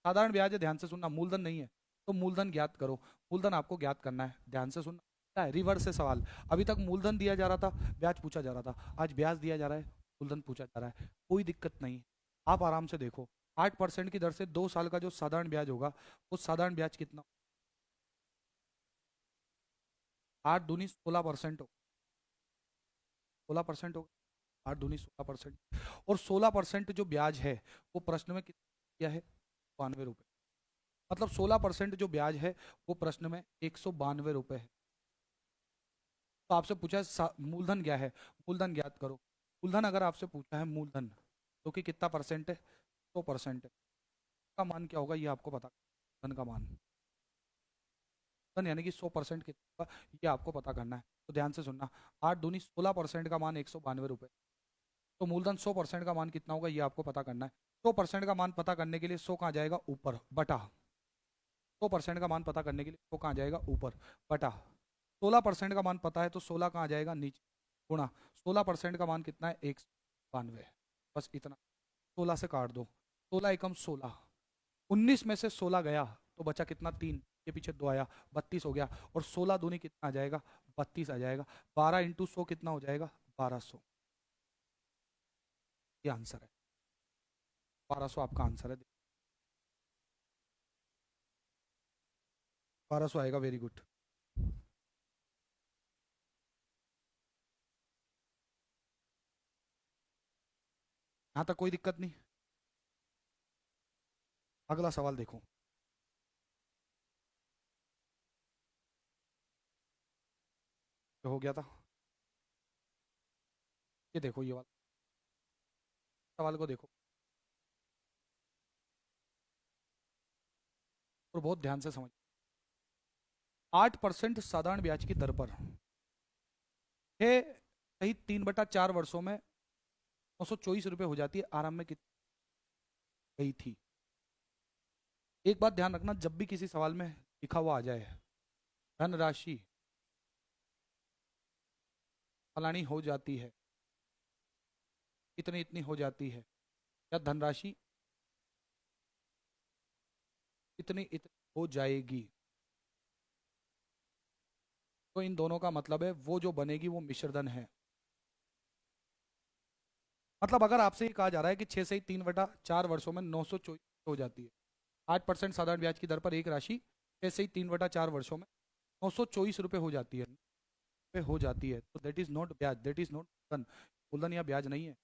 साधारण ब्याज है, ध्यान से सुनना, मूलधन नहीं है। तो मूलधन ज्ञात करो, मूलधन आपको ज्ञात करना है, ध्यान से सुनना। क्या है? रिवर्स है सवाल। अभी तक मूलधन दिया जा रहा था, ब्याज पूछा जा रहा था, आज ब्याज दिया जा रहा है, मूलधन पूछा जा रहा है, कोई दिक्कत नहीं। आप आराम से देखो, 8% की दर से 2 साल का जो साधारण ब्याज होगा, वो साधारण ब्याज कितना? 8 दूनी 16% हो, 16% हो, 8 दूनी 16%, और 16% जो ब्याज है वो प्रश्न में कितना दिया है? 92 रुपए, मतलब 16% जो ब्याज है वो प्रश्न में 192 रुपए है। तो आपसे पूछा है मूलधन क्या है, मूलधन ज्ञात करो। मूलधन अगर आपसे पूछा है मूलधन, तो कि कितना परसेंट है? 100% है। का मान क्या होगा ये आपको पता, धन का मान यानी कि 100% कितना होगा ये आपको पता करना है। तो ध्यान से सुनना, 8 दूनी 16% का मान 192 रुपये। तो मूलधन 100% का मान कितना होगा ये आपको पता करना है। 100% का मान पता करने के लिए 100 कहाँ जाएगा ऊपर बटा, 100% का मान पता करने के लिए 100 कहाँ जाएगा ऊपर बटा, 16% का मान पता है तो 16 कहाँ जाएगा नीचे गुणा, 16% का मान कितना है 192, बस इतना। 16 से काट दो, 16 एकम 16, 19 में से 16 गया तो बचा कितना 3, ये पीछे 2 आया 32 हो गया, और 16 दूनी कितना आ जाएगा 32 आ जाएगा, 12 इंटू 100 कितना हो जाएगा 1200, ये आंसर है, 1200 आपका आंसर है, 1200 आएगा, वेरी गुड। यहाँ तक कोई दिक्कत नहीं। अगला सवाल देखो, जो हो गया था, ये देखो ये वाला सवाल को देखो और बहुत ध्यान से समझ। 8% साधारण ब्याज की दर पर है सही 3/4 वर्षों में 924 रुपये हो जाती है, आराम में कितनी गई थी। एक बात ध्यान रखना, जब भी किसी सवाल में लिखा हुआ आ जाए धनराशि फलानी हो जाती है, इतनी इतनी हो जाती है, या धनराशि इतनी इतनी हो जाएगी, तो इन दोनों का मतलब है वो जो बनेगी वो मिश्रधन है। मतलब अगर आपसे ये कहा जा रहा है कि 6 से 3/4 वर्षों में 924 हो जाती है, 8% साधारण ब्याज की दर पर एक राशि 6 से 3/4 वर्षों में 924 रुपये हो जाती है, पे हो जाती है, तो दैट इज नॉट ब्याज, दैट इज नॉट मूलधन, मूलधन या ब्याज नहीं है।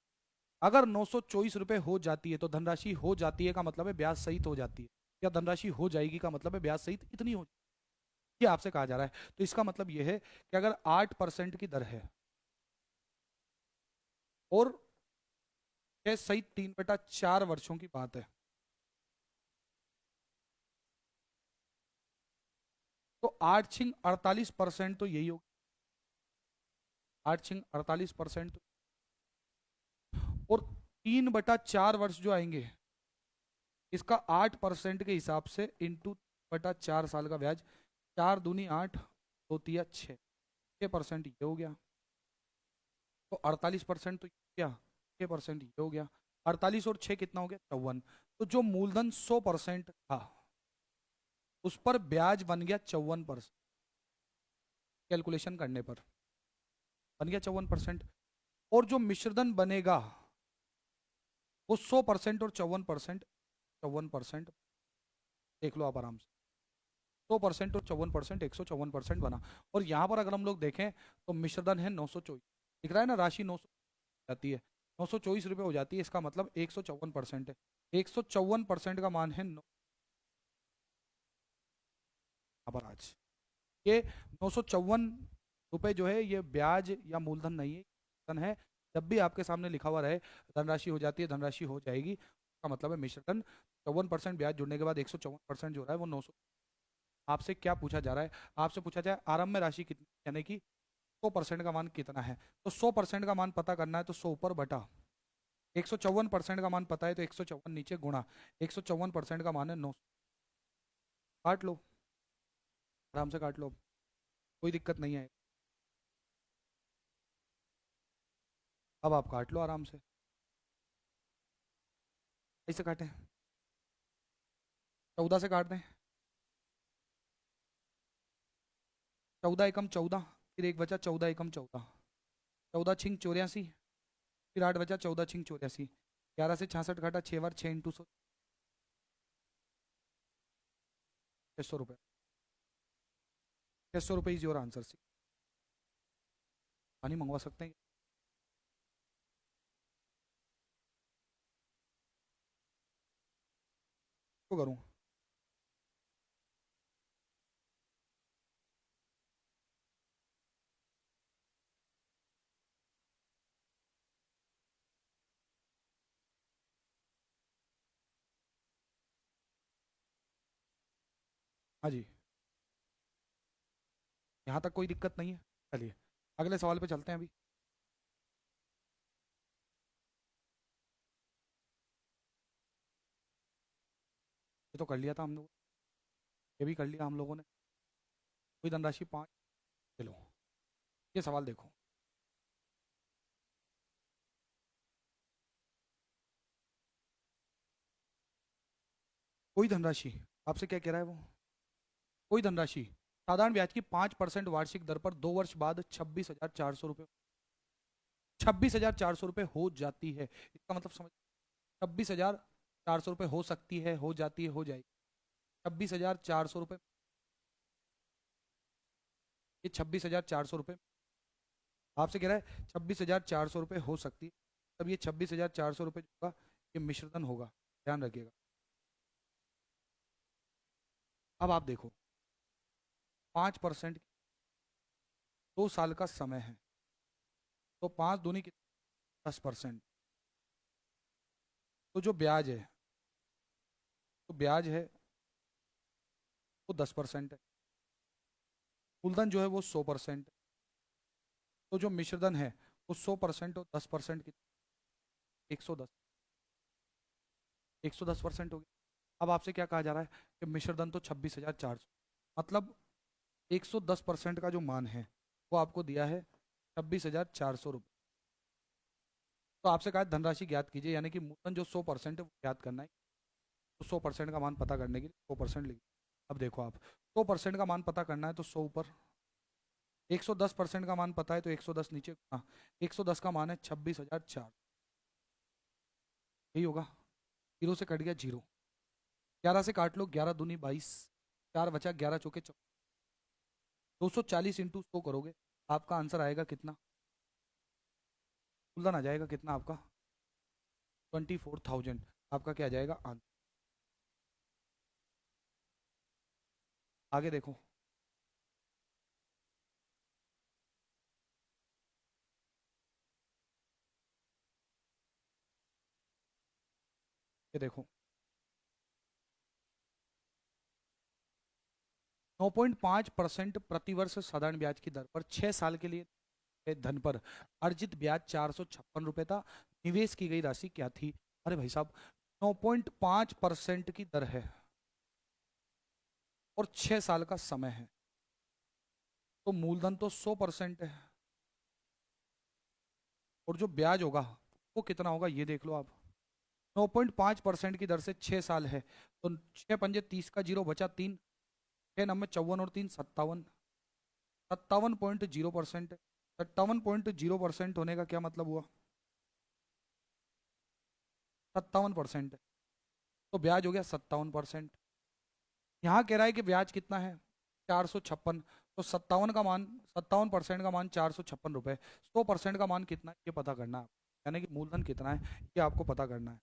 अगर 924 रुपये हो जाती है तो धनराशि हो जाती है का मतलब है ब्याज सहित हो जाती है, या धनराशि हो जाएगी का मतलब है ब्याज सहित इतनी हो, ये आपसे कहा जा रहा है। तो इसका मतलब यह है कि अगर 8% की दर है और 6 सहित 3/4 वर्षों की बात है, तो 8×48% तो यही होगा, 8×48%, और 3/4 वर्ष जो आएंगे इसका 8% के हिसाब से इंटू बटा 4 साल का ब्याज, 4 दूनी 8, 2 तिया 6% ये हो गया, तो 48% तो ये हो गया, 6% ये हो गया, 48 और 6 कितना हो गया 54। तो जो मूलधन 100% था उस पर ब्याज बन गया 54%, कैलकुलेशन करने पर बन गया 54%, और जो मिश्रधन बनेगा वो 100% और 54%, 54% देख लो आप आराम से, 100% और 54%, 154% बना। और यहाँ पर अगर हम लोग देखें तो मिश्रधन है 924, दिख रहा है ना, राशि 900 जाती है, 924 रुपये हो जाती है, इसका मतलब 154% है, 154% का मान है पर आज ये 954 रुपये जो है ये ब्याज या मूलधन नहीं है, मूलधन है। जब भी आपके सामने लिखा हुआ रहे धनराशि हो जाती है, धनराशि हो जाएगी, इसका मतलब है मिश्रधन, 54% ब्याज जुड़ने के बाद 154% जो रहा है वो 900। आपसे क्या पूछा जा रहा है, आपसे पूछा जाए आरंभ में राशि कितनी, यानी कि 100% का मान कितना है, तो 100% का मान पता करना है तो 100 ऊपर बटा, 154% का मान पता है तो 154 नीचे गुणा, 154% का मान है 900, काट लो आराम से काट लो, कोई दिक्कत नहीं है, अब आप काट लो आराम से, ऐसे काटें, 14 से काट दें, 14 एकम 14, फिर एक बचा 14 एकम 14, 14 छिंग 84, फिर 8 बचा 14 छिंग 84, 11 से 66 घटा 6 बार 6 × 100, 600 रुपये, 600 रुपये इज योर आंसर। सी पानी मंगवा सकते हैं, तो करूँ। हाँ जी, यहाँ तक कोई दिक्कत नहीं है। चलिए अगले सवाल पे चलते हैं अभी। ये तो कर लिया था हम लोग, ये भी कर लिया हम लोगों ने। कोई धनराशि 5, चलो ये सवाल देखो। कोई धनराशि, आपसे क्या कह रहा है वो, कोई धनराशि साधारण ब्याज की 5% वार्षिक दर पर 2 वर्ष बाद 26,400 रुपये, 26,400 रुपये हो जाती है। इसका मतलब समझ, 26,400 रुपये हो सकती है, हो जाती है, हो जाएगी। 26,400 रुपये, ये 26,400 रुपये आपसे कह रहा है 26,400 रुपये हो सकती है। तब ये 26,400 रुपये जो होगा ये मिश्रधन होगा, ध्यान रखिएगा। अब आप देखो 5%, 2 साल का समय है, तो 5 दूनी कितनी, 10%। तो जो ब्याज है, तो ब्याज है वो 10% है, मूलधन जो है वो 100%। तो जो मिश्रधन है वो 100% और 10% की, 110, 110% हो गया। अब आपसे क्या कहा जा रहा है कि मिश्रधन तो 26,400, मतलब 110% का जो मान है वो आपको दिया है 26,400 रुपये। तो आपसे कहा है धनराशि ज्ञात कीजिए, यानी कि मूलधन जो 100% है वो ज्ञात करना है। तो 100% का मान पता करने के लिए 100% लिख। अब देखो आप, 100% का मान पता करना है तो 100 ऊपर, 110% का मान पता है तो 110 नीचे, हाँ 110 का मान है 26,400, यही होगा। जीरो से कट गया जीरो, 11 से काट लो, 11 दूनी 22, 4 बचा, 11 चौके 240 इंटू 100 करोगे, आपका आंसर आएगा कितना, मूलधन आ जाएगा कितना आपका, 24,000, आपका क्या आ जाएगा आंसर। आगे देखो, ये देखो 9.5% प्रतिवर्ष साधारण ब्याज की दर पर 6 साल के लिए धन पर अर्जित ब्याज 456 रुपये था। निवेश की गई राशि क्या थी। अरे भाई साहब, 9.5% की दर है और 6 साल का समय है, तो मूलधन तो 100% है, और जो ब्याज होगा वो कितना होगा ये देख लो आप। 9.5% की दर से 6 साल है, तो 6 पंजे 30 का जीरो बचा 3, 6 9 54 और 3 57, 57.0%। 57.0% होने का क्या मतलब हुआ, 57%, तो ब्याज हो गया 57%। यहाँ कह रहा है कि ब्याज कितना है, 456, तो 57% का मान 456 रुपये, 100% का मान कितना है ये पता करना है, यानी कि मूलधन कितना है ये आपको पता करना है।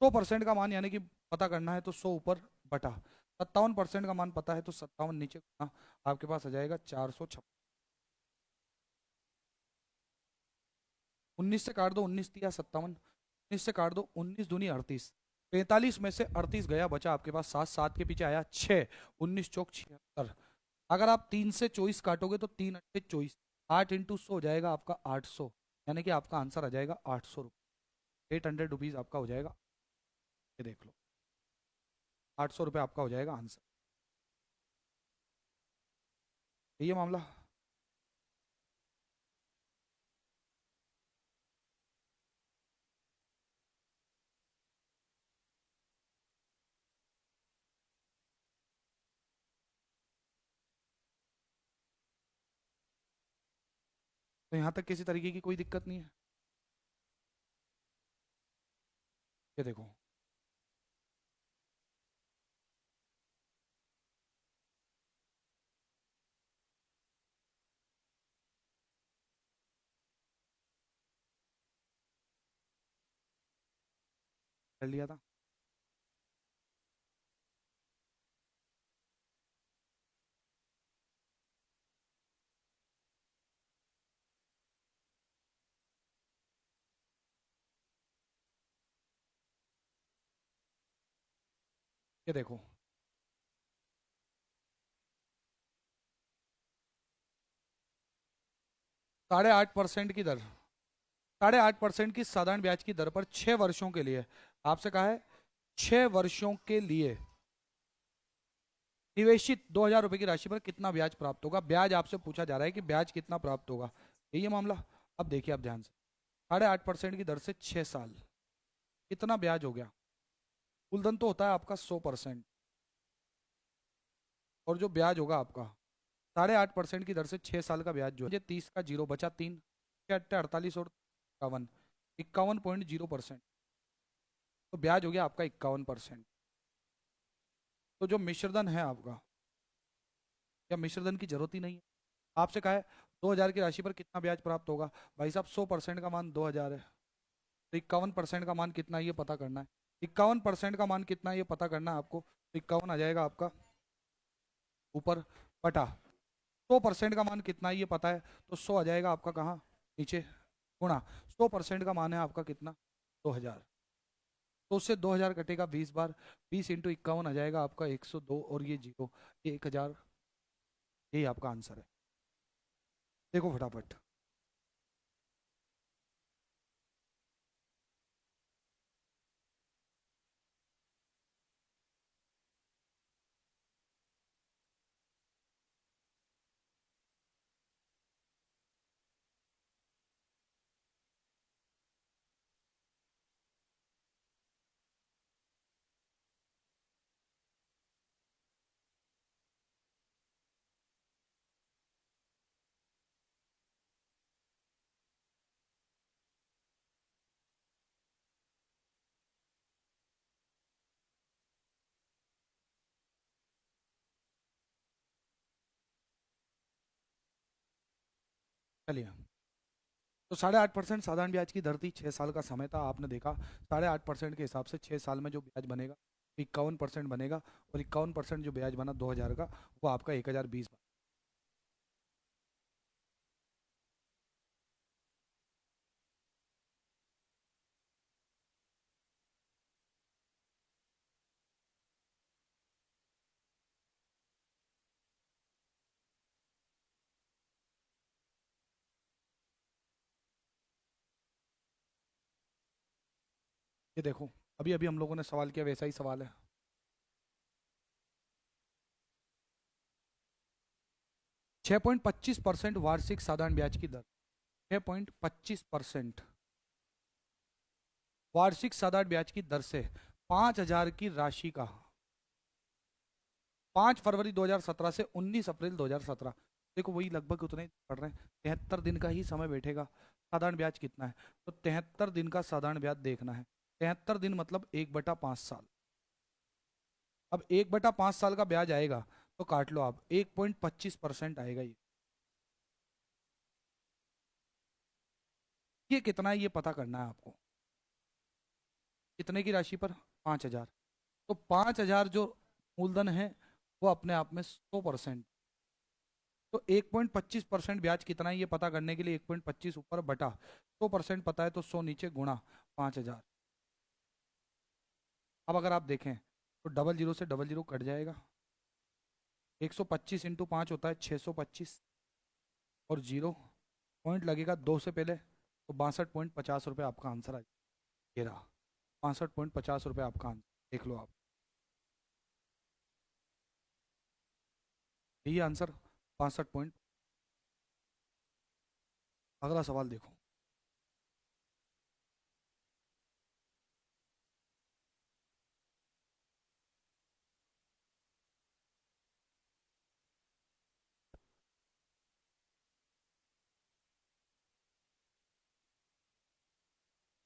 100% का मान यानी कि पता करना है तो 100 ऊपर बटा 57% का मान पता है तो 57 नीचे गुना, आपके पास आ जाएगा 456। 19 से काट दो, 19 तिया 57, 19 से काट दो, 19 दूनी 38, 45 में से 38 गया, बचा आपके पास 7, 7 के पीछे आया 6, 19 चौक 76। अगर आप 3 से 24 काटोगे तो 3 8 24, 8 इंटू 100 हो जाएगा आपका 800, यानी कि आपका आंसर आ जाएगा 800 रुपये, 800 रुपीज़ आपका हो जाएगा। ये देख लो 800 रुपये आपका हो जाएगा आंसर, ये मामला। तो यहाँ तक किसी तरीके की कोई दिक्कत नहीं है। ये देखो, कर लिया था। ये देखो, 8.5% की दर, 8.5% की साधारण ब्याज की दर पर 6 वर्षों के लिए, आपसे कहा है 6 वर्षों के लिए निवेशित 2,000 रुपए की राशि पर कितना ब्याज प्राप्त होगा। ब्याज आपसे पूछा जा रहा है कि ब्याज कितना प्राप्त होगा, यही है मामला। अब देखिए आप ध्यान से, 8.5% की दर से 6 साल, कितना ब्याज हो गया। मूलधन तो होता है आपका 100%, और जो ब्याज होगा आपका 8.5% की दर से 6 साल का ब्याज जो है, 30 का जीरो बचा 3, 48 और 51, 51.0%, तो ब्याज हो गया आपका 51%। तो जो मिश्रधन है आपका, या मिश्रधन की जरूरत ही नहीं है, आपसे कहा है 2,000 की राशि पर कितना ब्याज प्राप्त होगा। भाई साहब 100% का मान 2,000 है, तो 51% का मान कितना है ये पता करना है। 51% का मान कितना है ये पता करना है आपको, तो 51 आ जाएगा आपका ऊपर, बटा 100% का मान कितना है ये पता है, तो 100 आ जाएगा आपका कहाँ, नीचे, गुणा 100% का मान है आपका कितना, 2,000, तो उससे 2,000 कटेगा 20 बार, 20 × 51 आ जाएगा आपका 102, और ये जीरो, ये 1,000, यही आपका आंसर है। देखो फटाफट, चलिए। तो 8.5% साधारण ब्याज की दर थी, 6 साल का समय था, आपने देखा 8.5% के हिसाब से 6 साल में जो ब्याज बनेगा 51% बनेगा, और 51% जो ब्याज बना 2,000 का, वो आपका 1,020 बना। ये देखो, अभी अभी हम लोगों ने सवाल किया वैसा ही सवाल है। 6.25% वार्षिक साधारण ब्याज की दर, 6.25% वार्षिक साधारण ब्याज की दर से 5,000 की राशि का 5 फरवरी 2017 से 19 अप्रैल 2017, देखो वही लगभग उतने ही पड़ रहे हैं, 73 दिन का ही समय बैठेगा। साधारण ब्याज कितना है, तो 73 दिन का साधारण ब्याज देखना है। 73 दिन मतलब 1/5 साल। अब 1/5 साल का ब्याज आएगा, तो काट लो आप, 1.25% आएगा ये कितना है ये पता करना है आपको। कितने की राशि पर, 5,000, तो 5,000 जो मूलधन है वो अपने आप में 100%, तो 1.25% ब्याज कितना है ये पता करने के लिए 1.25 ऊपर बटा 100% पता है, तो 100 नीचे गुणा 5,000। अब अगर आप देखें तो डबल जीरो से डबल जीरो कट जाएगा, 125 × 5 होता है 625, और जीरो पॉइंट लगेगा 2 से पहले, तो 62.50 रुपये आपका आंसर आ जाएगा। ये रहा 62.50 रुपये आपका आंसर, देख लो आप, यही आंसर 62 पॉइंट। अगला सवाल देखो,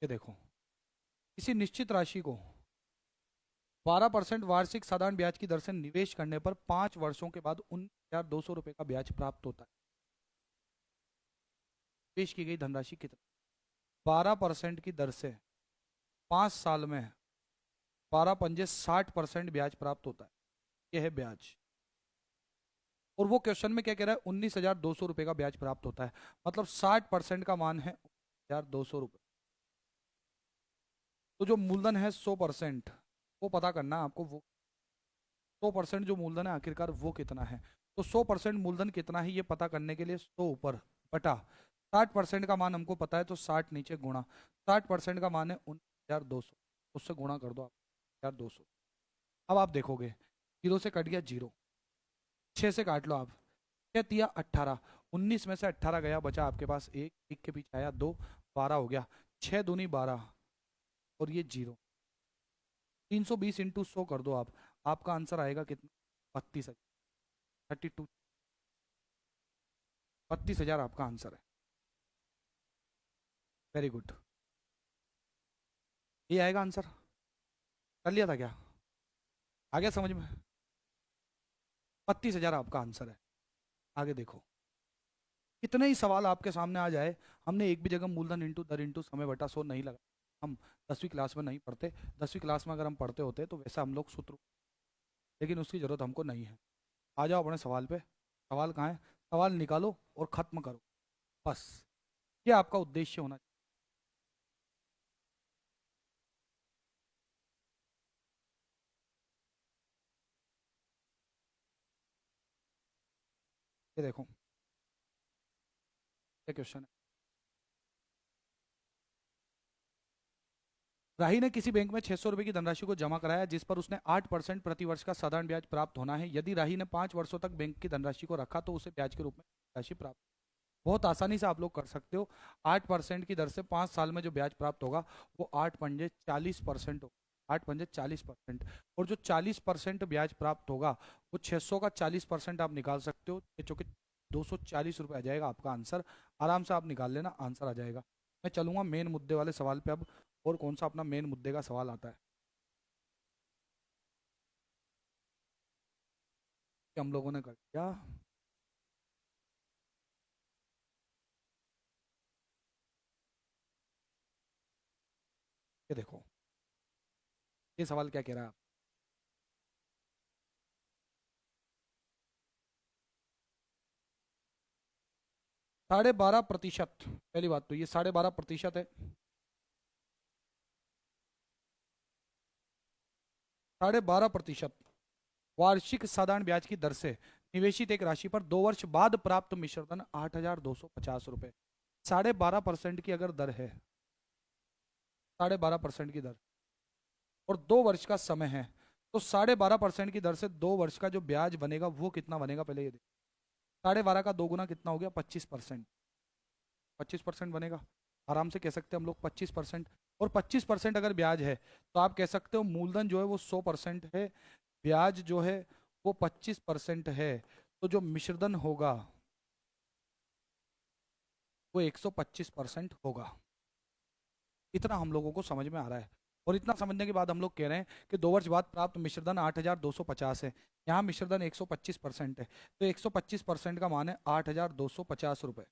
ये देखो, किसी निश्चित राशि को 12% वार्षिक साधारण ब्याज की दर से निवेश करने पर 5 वर्षों के बाद 19,200 रुपये का ब्याज प्राप्त होता है। निवेश की गई धनराशि कितनी, 12% की दर से 5 साल में 12×5 = 60% ब्याज प्राप्त होता है, यह है ब्याज। और वो क्वेश्चन में क्या कह रहा है, 19,200 रुपये का ब्याज प्राप्त होता है, मतलब 60% का मान है 19,200 रुपये। तो जो मूलधन है 100%, वो पता करना है आपको, वो 100% जो मूलधन है आखिरकार वो कितना है। तो 100% मूलधन कितना है ये पता करने के लिए 100 ऊपर बटा 60% का मान हमको पता है, तो 60 नीचे गुणा, 60% का मान है 19,200, उससे गुणा कर दो आप 19,200। अब आप देखोगे 0 से कट गया 0, 6 से काट लो आप, 6 तिया 18, 19 में से 18 गया, बचा आपके पास एक, एक के पीछे आया 2, 12 हो गया, 6 दूनी 12 और ये 0, 320 इंटू 100 कर दो आप, आपका आंसर आएगा कितना, 32,000, 32, 32,000 आपका आंसर है। वेरी गुड, ये आएगा आंसर, कर लिया था क्या, आ गया समझ में, 32,000 आपका आंसर है। आगे देखो, कितने ही सवाल आपके सामने आ जाए, हमने एक भी जगह मूलधन इंटू दर इंटू समय बटा 100 नहीं लगा, हम 10वीं क्लास में नहीं पढ़ते, 10वीं क्लास में अगर हम पढ़ते होते तो वैसा हम लोग सूत्र, लेकिन उसकी ज़रूरत हमको नहीं है। आ जाओ अपने सवाल पे, सवाल कहाँ है, सवाल निकालो और ख़त्म करो, बस ये आपका उद्देश्य होना चाहिए। ये देखो, ये क्वेश्चन है, राही ने किसी बैंक में 600 रुपए की धनराशि को जमा कराया जिस पर उसने 8% प्रति वर्ष का साधारण ब्याज प्राप्त होना है। यदि राही ने 5 वर्षों तक बैंक की धनराशि को रखा तो उसे ब्याज के रूप में राशि प्राप्त, बहुत आसानी से आप लोग कर सकते हो। 8% की दर से 5 साल में जो ब्याज प्राप्त होगा वो 8 पंजे 40% होगा, 8 पंजे 40%, और जो 40% ब्याज प्राप्त होगा वो 600 का 40% आप निकाल सकते हो, चूंकि 240 रुपये आ जाएगा आपका आंसर, आराम से आप निकाल लेना, आंसर आ जाएगा। मैं चलूंगा मेन मुद्दे वाले सवाल पे अब, और कौन सा अपना मेन मुद्दे का सवाल आता है कि हम लोगों ने कर दिया। ये देखो, ये सवाल क्या कह रहा है, 12.5%, पहली बात तो ये 12.5% है, 12.5% वार्षिक साधारण ब्याज की दर से निवेशित एक राशि पर 2 वर्ष बाद प्राप्त मिश्रधन 8,250 रुपये, 12.5% की अगर दर है, 12.5% की दर, और 2 वर्ष का समय है, तो 12.5% की दर से 2 वर्ष का जो ब्याज बनेगा वो कितना बनेगा, पहले ये देखो, 12.5 का 2 गुना कितना हो गया, 25%, 25% बनेगा, आराम से कह सकते हैं हम लोग 25%, और 25% अगर ब्याज है तो आप कह सकते हो मूलधन जो है वो 100% है, ब्याज जो है वो 25% है, तो जो मिश्रधन होगा वो 125% होगा। इतना हम लोगों को समझ में आ रहा है, और इतना समझने के बाद हम लोग कह रहे हैं कि 2 वर्ष बाद प्राप्त मिश्रधन 8,250 है, यहाँ मिश्रधन 125% है, तो 125% का मान है 8,250 रुपये।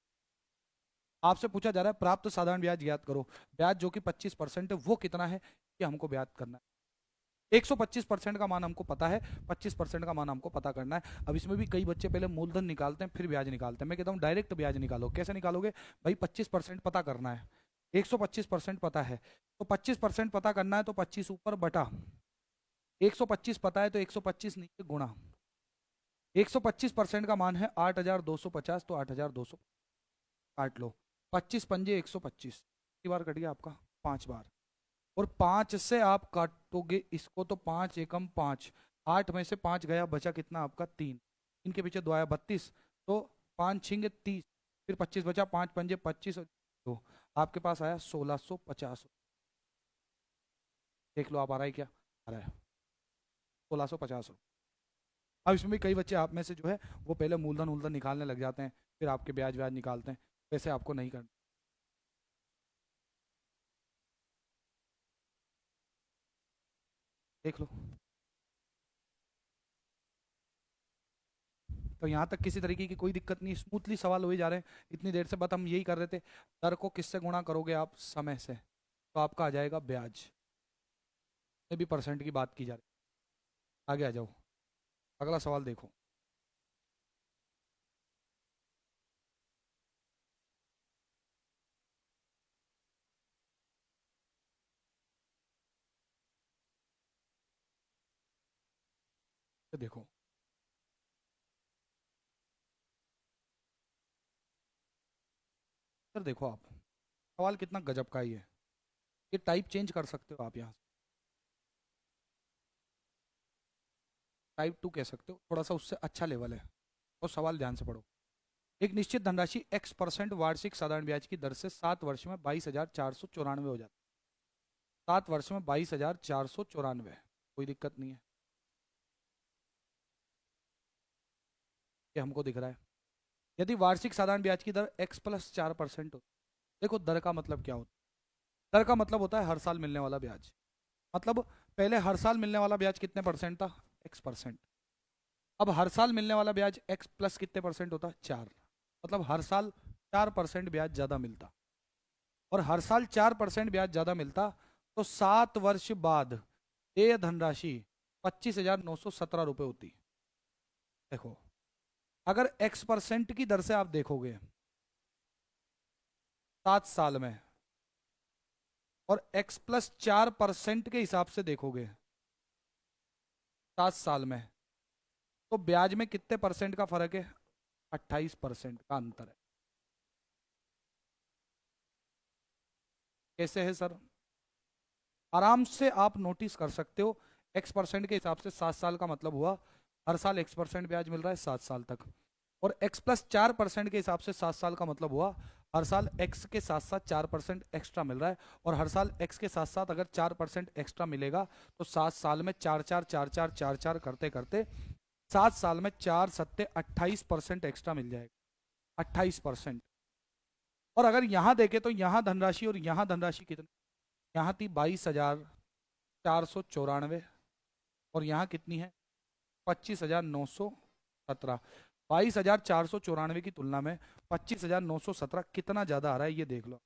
आपसे पूछा जा रहा है प्राप्त साधारण ब्याज ज्ञात करो, ब्याज जो कि 25% है वो कितना है, ये हमको ज्ञात करना है। 125% का मान हमको पता है, 25% का मान हमको पता करना है। अब इसमें भी कई बच्चे पहले मूलधन निकालते हैं फिर ब्याज निकालते हैं, मैं कहता हूँ डायरेक्ट ब्याज निकालो। कैसे निकालोगे भाई, 25% पता करना है, 125% पता है, तो 25% पता करना है, तो 25 ऊपर बटा 125 पता है, तो 125 नीचे गुणा, 125% का मान है 8,250, तो 8,200 काट लो, 25 पंजे 125, कितनी बार कट गया आपका, 5 बार, और 5 से आप काटोगे इसको तो 5 एकम 5, 8 में से 5 गया, बचा कितना आपका 3, इनके पीछे 2 आया 32, तो 5 छिंगे 30, फिर 25 बचा, 5 पंजे 25, तो आपके पास आया 1,650। देख लो आप आ रहा है क्या, आ रहा है 1,650। अब इसमें भी कई बच्चे आप में से जो है वो पहले मूलधन वूलधन निकालने लग जाते हैं, फिर आपके ब्याज व्याज निकालते हैं, वैसे आपको नहीं करना। देख लो, तो यहाँ तक किसी तरीके की कोई दिक्कत नहीं, स्मूथली सवाल हो ही जा रहे हैं। इतनी देर से बात हम यही कर रहे थे, दर को किससे गुणा करोगे आप, समय से, तो आपका आ जाएगा ब्याज, में भी परसेंट की बात की जा रही है। आगे आ जाओ, अगला सवाल देखो, ये देखो, सर देखो आप, सवाल कितना गजब का ही है। ये टाइप चेंज कर सकते हो आप यहाँ से, टाइप 2 कह सकते हो, थोड़ा सा उससे अच्छा लेवल है। और सवाल ध्यान से पढ़ो। एक निश्चित धनराशि x% वार्षिक साधारण ब्याज की दर से 7 वर्ष में 22,494 हो जाती है। 7 वर्ष में 22,494, कोई दिक्कत नहीं है, ये हमको दिख रहा है। यदि वार्षिक साधारण ब्याज की दर x+4% हो, देखो दर का मतलब क्या होता है? दर का मतलब होता है हर साल मिलने वाला ब्याज। मतलब पहले हर साल मिलने वाला ब्याज कितने परसेंट था? x%। अब हर साल मिलने वाला ब्याज x प्लस कितने परसेंट होता है? 4। मतलब हर साल 4% ब्याज ज़्यादा मिलता। और हर साल 4% ब्याज ज़्यादा मिलता, तो 7 वर्ष बाद देय धनराशि 25,917 रुपये होती। देखो, अगर x% की दर से आप देखोगे 7 साल में, और x+4% के हिसाब से देखोगे 7 साल में, तो ब्याज में कितने परसेंट का फर्क है? 28% का अंतर है। कैसे है सर? आराम से आप नोटिस कर सकते हो। x% के हिसाब से 7 साल का मतलब हुआ हर साल x% ब्याज मिल रहा है 7 साल तक। और x+4% के हिसाब से 7 साल का मतलब हुआ हर साल x के साथ साथ 4% एक्स्ट्रा मिल रहा है। और हर साल x के साथ साथ अगर 4% एक्स्ट्रा मिलेगा, तो 7 साल में 4 4 4 4 4 4 करते करते 7 साल में 4 सत्ते 28% एक्स्ट्रा मिल जाएगा। 28%। और अगर यहाँ देखें तो यहाँ धनराशि और यहाँ धनराशि कितनी, यहाँ थी 22,494, और यहाँ कितनी है? 25,917। 22,494 की तुलना में 25,917 कितना ज़्यादा आ रहा है, ये देख लो।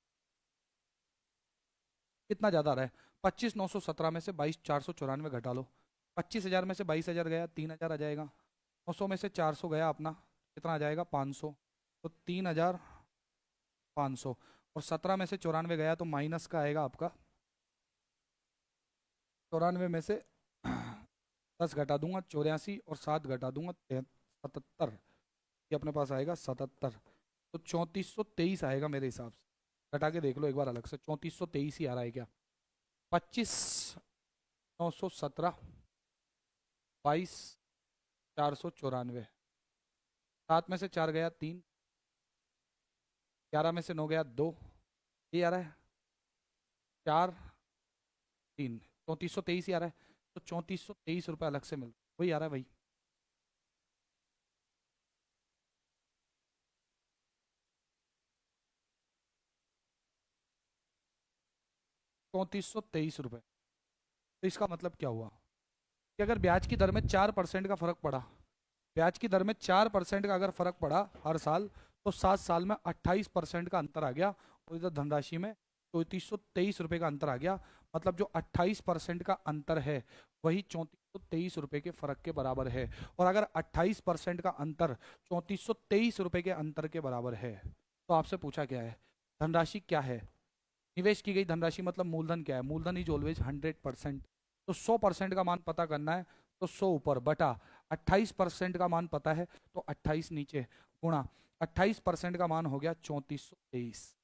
कितना ज़्यादा आ रहा है? 25,917 में से 22,494 घटा लो। 25,000 में से 22,000 गया, 3,000 आ जाएगा। 900 में से 400 गया अपना, कितना आ जाएगा? 500। तो 3,500। और 17 में से 94 गया तो माइनस का आएगा आपका। 94 में से 10 घटा दूंगा 84, और 7 घटा दूंगा 77, ये अपने पास आएगा 77। तो 3423 आएगा मेरे हिसाब से। घटा के देख लो एक बार अलग से, 3423 ही आ रहा है क्या? 25,917, 22,494, 7 में से 4 गया 3, 11 में से 9 गया 2, ये आ रहा है 4 3, 3423 ही आ रहा है। तो 3423 रुपये अलग से मिल रहा है, वही आ रहा है भाई। 3423 रुपये। तो इसका मतलब क्या हुआ कि अगर ब्याज की दर में 4% का फर्क पड़ा, ब्याज की दर में 4% का अगर फर्क पड़ा हर साल, तो 7 साल में 28% का अंतर आ गया। और इधर धनराशि में 3423 रुपये का अंतर आ गया। मतलब जो 28% का अंतर है, वही 3423 रुपये के फर्क के बराबर है। और अगर 28% का अंतर 3423 रुपये के अंतर के बराबर है, तो आपसे पूछा क्या है? धनराशि क्या है? निवेश की गई धनराशि मतलब मूलधन क्या है? मूलधन इज ऑलवेज 100%। तो 100% का मान पता करना है, तो 100 ऊपर बटा 28% का मान पता है, तो 28 नीचे गुणा 28% का मान हो गया 3423।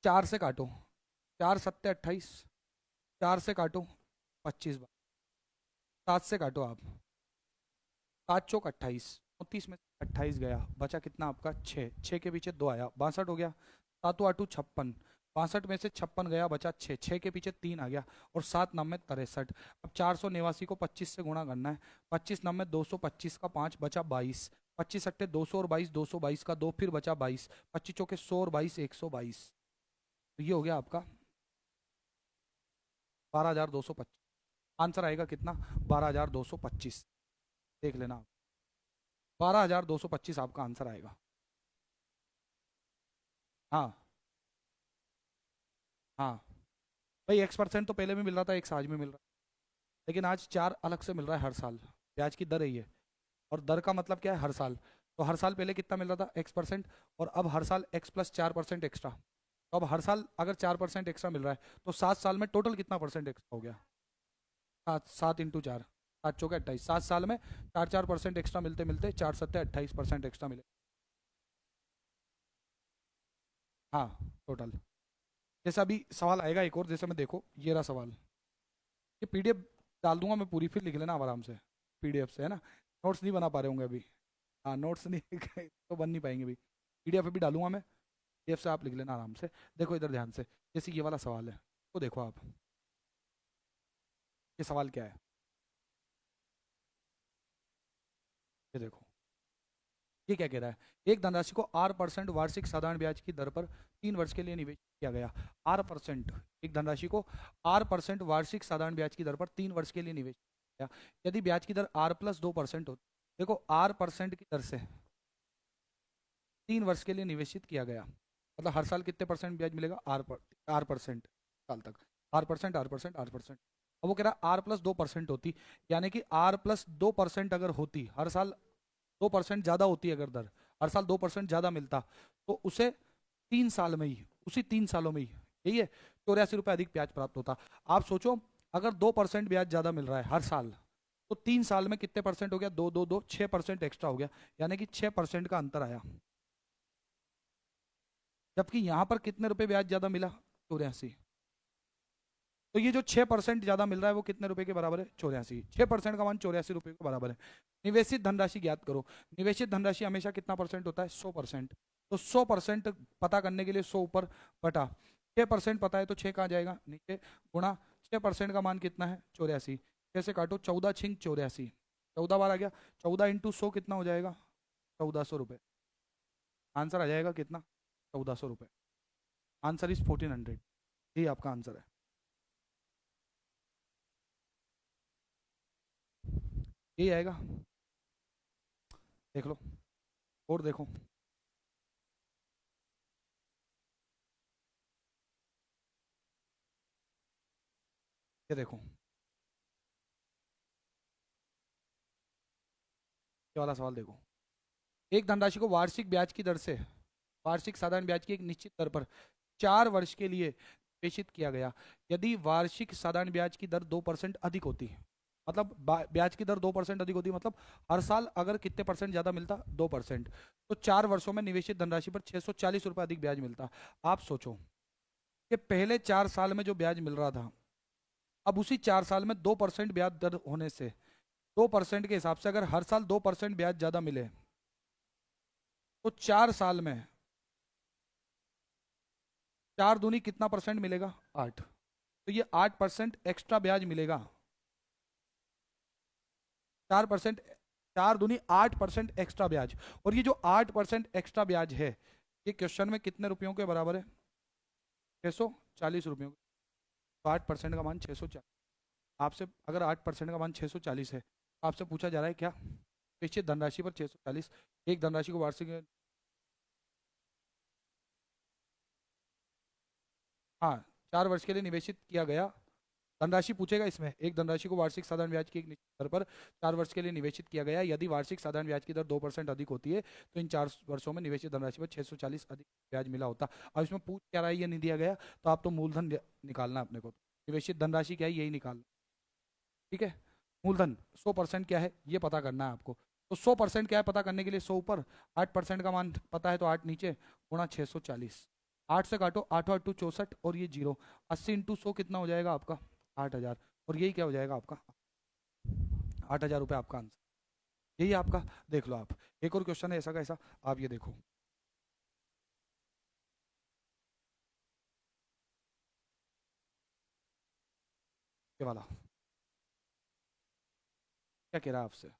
4 से काटो, 4 सत्ते 28, 4 से काटो 25 बार, 7 से काटो आप, 7 चौक 28, 29 में 28 गया, बचा कितना आपका? 6। 6 के पीछे 2 आया, 62 हो गया। 7 8 56, 62 में से 56 गया, बचा 6। 6 के पीछे 3 आ गया, और 7 9 में 63। अब 489 को 25 से गुणा करना है। 25 9 में 225 का 5, बचा 22। 25 अट्ठे 200 और 22, 222 का 2, फिर बचा 22। 25 चौके 100 और 22 122। तो ये हो गया आपका 12,225। आंसर आएगा कितना? 12,225। देख लेना, 12,225 आपका आंसर आएगा। हाँ हाँ भाई, x% तो पहले भी मिल रहा था, x आज भी मिल रहा है, लेकिन आज 4 अलग से मिल रहा है हर साल। ब्याज की दर है ये, और दर का मतलब क्या है? हर साल। तो हर साल पहले कितना मिल रहा था? x%, और अब हर साल x+4% एक्स्ट्रा। तो अब हर साल अगर 4% एक्स्ट्रा मिल रहा है, तो 7 साल में टोटल कितना परसेंट एक्स्ट्रा हो गया? 7, 7 इंटू 4, 7 चौके 28। 7 साल में 4 4% एक्स्ट्रा मिलते मिलते 4 सत्ते 28% एक्स्ट्रा मिले। हाँ टोटल। जैसे अभी सवाल आएगा एक और, जैसे मैं देखो ये रहा सवाल, ये पीडीएफ डाल दूंगा मैं पूरी, फिर लिख लेना आप आराम से पीडीएफ से, है ना। नोट्स नहीं बना पा रहे होंगे अभी। हाँ नोट्स नहीं तो बन नहीं पाएंगे अभी। पीडीएफ अभी डालूंगा मैं, पीडीएफ से आप लिख लेना आराम से। देखो इधर ध्यान से, जैसे ये वाला सवाल है तो देखो आप, ये सवाल क्या है, ये देखो ये क्या कह रहा है। एक धनराशि को R% वार्षिक साधारण ब्याज की दर पर 3 वर्ष के लिए निवेश किया गया। R%, एक धनराशि को R% वार्षिक साधारण ब्याज की दर पर 3 वर्ष के लिए निवेश किया गया। यदि ब्याज की दर R+2% होती, देखो R% की दर से 3 वर्ष के लिए निवेशित किया गया, मतलब हर साल कितने परसेंट ब्याज मिलेगा, R% साल तक, R%। अब वो कह रहा है R+2% होती, यानी कि R+2% अगर होती, हर साल 2% ज्यादा होती है अगर दर, हर साल 2% ज्यादा मिलता, तो उसे 3 साल में ही, उसी 3 सालों में ही, यही है, 84 रुपये अधिक ब्याज प्राप्त होता। आप सोचो अगर 2% ब्याज ज्यादा मिल रहा है हर साल, तो 3 साल में कितने परसेंट हो गया, 2 6% एक्स्ट्रा हो गया, यानी कि 6% का अंतर आया। जबकि यहां पर कितने रुपए ब्याज ज्यादा मिला, 84। तो ये जो 6% ज्यादा मिल रहा है वो कितने रुपए के बराबर है, 84। 6% का मान 84 रुपए के बराबर है। निवेशित धनराशि ज्ञात करो। निवेशित धनराशि हमेशा कितना परसेंट होता है, 100%। तो 100% पता करने के लिए 100 ऊपर बटा 6% पता है, तो 6 कहाँ जाएगा नीचे, गुणा 6% का मान कितना है, 84। कैसे काटो, 14×6 = 84, 14 बार आ गया, 14 × 100 कितना हो जाएगा, 1400 रुपये। आंसर आ जाएगा कितना, 1400 रुपये। आंसर इज 1400, यही आपका आंसर है। यही आएगा, देख लो और देखो। ये देखो ये वाला सवाल देखो। एक धनराशि को वार्षिक ब्याज की दर से, वार्षिक साधारण ब्याज की एक निश्चित दर पर 4 वर्ष के लिए प्रेषित किया गया। यदि वार्षिक साधारण ब्याज की दर 2% अधिक होती है, मतलब ब्याज की दर 2% अधिक होती है, मतलब हर साल अगर कितने परसेंट ज्यादा मिलता, 2%, तो 4 वर्षों में निवेशित धनराशि पर 640 रुपये अधिक ब्याज मिलता। आप सोचो कि पहले 4 साल में जो ब्याज मिल रहा था, अब उसी 4 साल में 2% ब्याज दर होने से, 2% के हिसाब से अगर हर साल 2% ब्याज ज्यादा मिले, तो 4 साल में 4 दूनी कितना परसेंट मिलेगा, 8। तो ये 8% एक्स्ट्रा ब्याज मिलेगा, 4%, 4 दूनी 8% एक्स्ट्रा ब्याज। और ये जो 8% एक्स्ट्रा ब्याज है, ये क्वेश्चन में कितने रुपयों के बराबर है, 640 रुपयों। तो 8% का मान 640, आपसे अगर 8% का मान 640 है, तो आपसे पूछा जा रहा है क्या, निश्चित धनराशि पर 640, एक धनराशि को वार्षिक, हाँ 4 वर्ष के लिए निवेशित किया गया। धनराशि पूछेगा इसमें, एक धनराशि को वार्षिक साधारण ब्याज की एक निश्चित दर पर 4 वर्ष के लिए निवेशित किया गया। यदि वार्षिक साधारण ब्याज की दर 2% अधिक होती है, तो इन 4 वर्षों में निवेशित धनराशि पर 640 अधिक ब्याज मिला होता। अब इसमें पूछ क्या रहा है, ये नहीं दिया गया, तो आप तो मूलधन निकालना है अपने को, निवेशित धनराशि क्या है यही निकालना, ठीक है। मूलधन 100% क्या है ये पता करना है आपको। तो 100% क्या है पता करने के लिए 100 ऊपर, 8% का मान पता है तो 8 नीचे, गुणा 640। 8 से काटो, 8×8 = 64 और ये 0, 80×100 कितना हो जाएगा आपका, 8000। और यही क्या हो जाएगा आपका, 8000 रुपये आपका आंसर, यही आपका। देख लो आप, एक और क्वेश्चन है ऐसा का ऐसा, आप ये देखो, ये वाला क्या कह रहा है आपसे।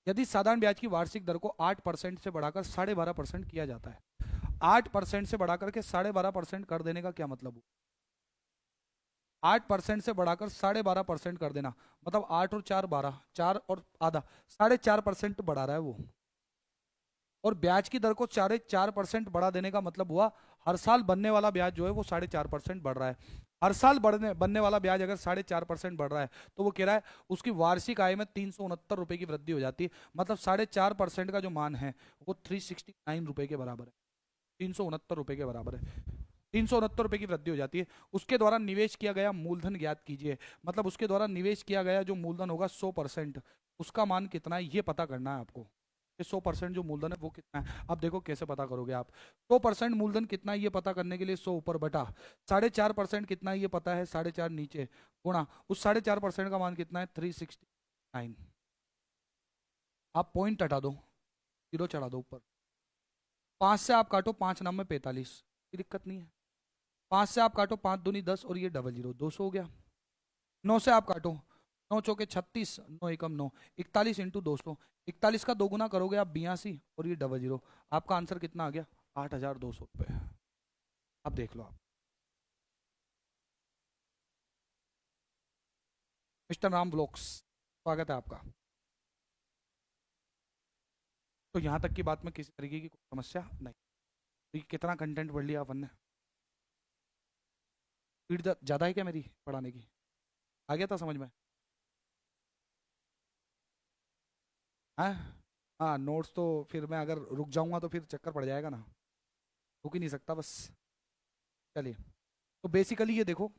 यदि साधारण ब्याज की वार्षिक दर को 8% से बढ़ाकर 12.5% किया जाता है, 8% से बढ़ाकर के 12.5% कर देने का क्या मतलब हुआ, 8% से बढ़ाकर 12.5% कर देना, मतलब 8 और 4 12, 4 और आधा, 4.5% बढ़ा रहा है वो। और ब्याज की दर को 4.5% बढ़ा देने का मतलब हुआ, हर साल बनने वाला ब्याज जो है वो 4.5% बढ़ रहा है। हर साल बनने वाला ब्याज अगर 4.5% बढ़ रहा है, तो वो कह रहा है उसकी वार्षिक आय में 369 रुपए की वृद्धि हो जाती है। मतलब 4.5% का जो मान है वो 369 रुपए के बराबर है, 369 रुपए के बराबर है। 369 रुपए की वृद्धि हो जाती है। उसके द्वारा निवेश किया गया मूलधन ज्ञात कीजिए। मतलब उसके द्वारा निवेश किया गया जो मूलधन होगा 100%, उसका मान कितना है ये पता करना है आपको। कि 100% जो मूलधन है वो कितना है। अब देखो कैसे पता करोगे आप। 100% मूलधन कितना है ये पता करने के लिए 100 ऊपर बटा 4.5% कितना है ये पता है, 4.5 नीचे गुणा उस 4.5% का मान कितना है 369। आप पॉइंट हटा दो, जीरो चढ़ा दो ऊपर। 5 से आप काटो, 5 नाम में 45, कोई दिक्कत नहीं है। 5 से आप काटो, 5 दूनी 10 और ये डबल जीरो 200 हो गया। 9 से आप काटो, 9 चौके 36, 9 एकम 9, 41 इंटू 200, 41 का 2 गुना करोगे आप 82 और ये डबल जीरो। आपका आंसर कितना आ गया 8,200 रुपये। अब देख लो आप। मिस्टर राम ब्लॉक्स, स्वागत है आपका। तो यहाँ तक की बात में किसी तरीके की कोई समस्या नहीं। तो ये कितना कंटेंट पढ़ लिया अपन ने। स्पीड ज़्यादा है क्या मेरी पढ़ाने की, आ गया था समझ में। हाँ हाँ, नोट्स तो फिर मैं अगर रुक जाऊंगा तो फिर चक्कर पड़ जाएगा ना, रुक ही नहीं सकता बस। चलिए, तो बेसिकली ये देखो,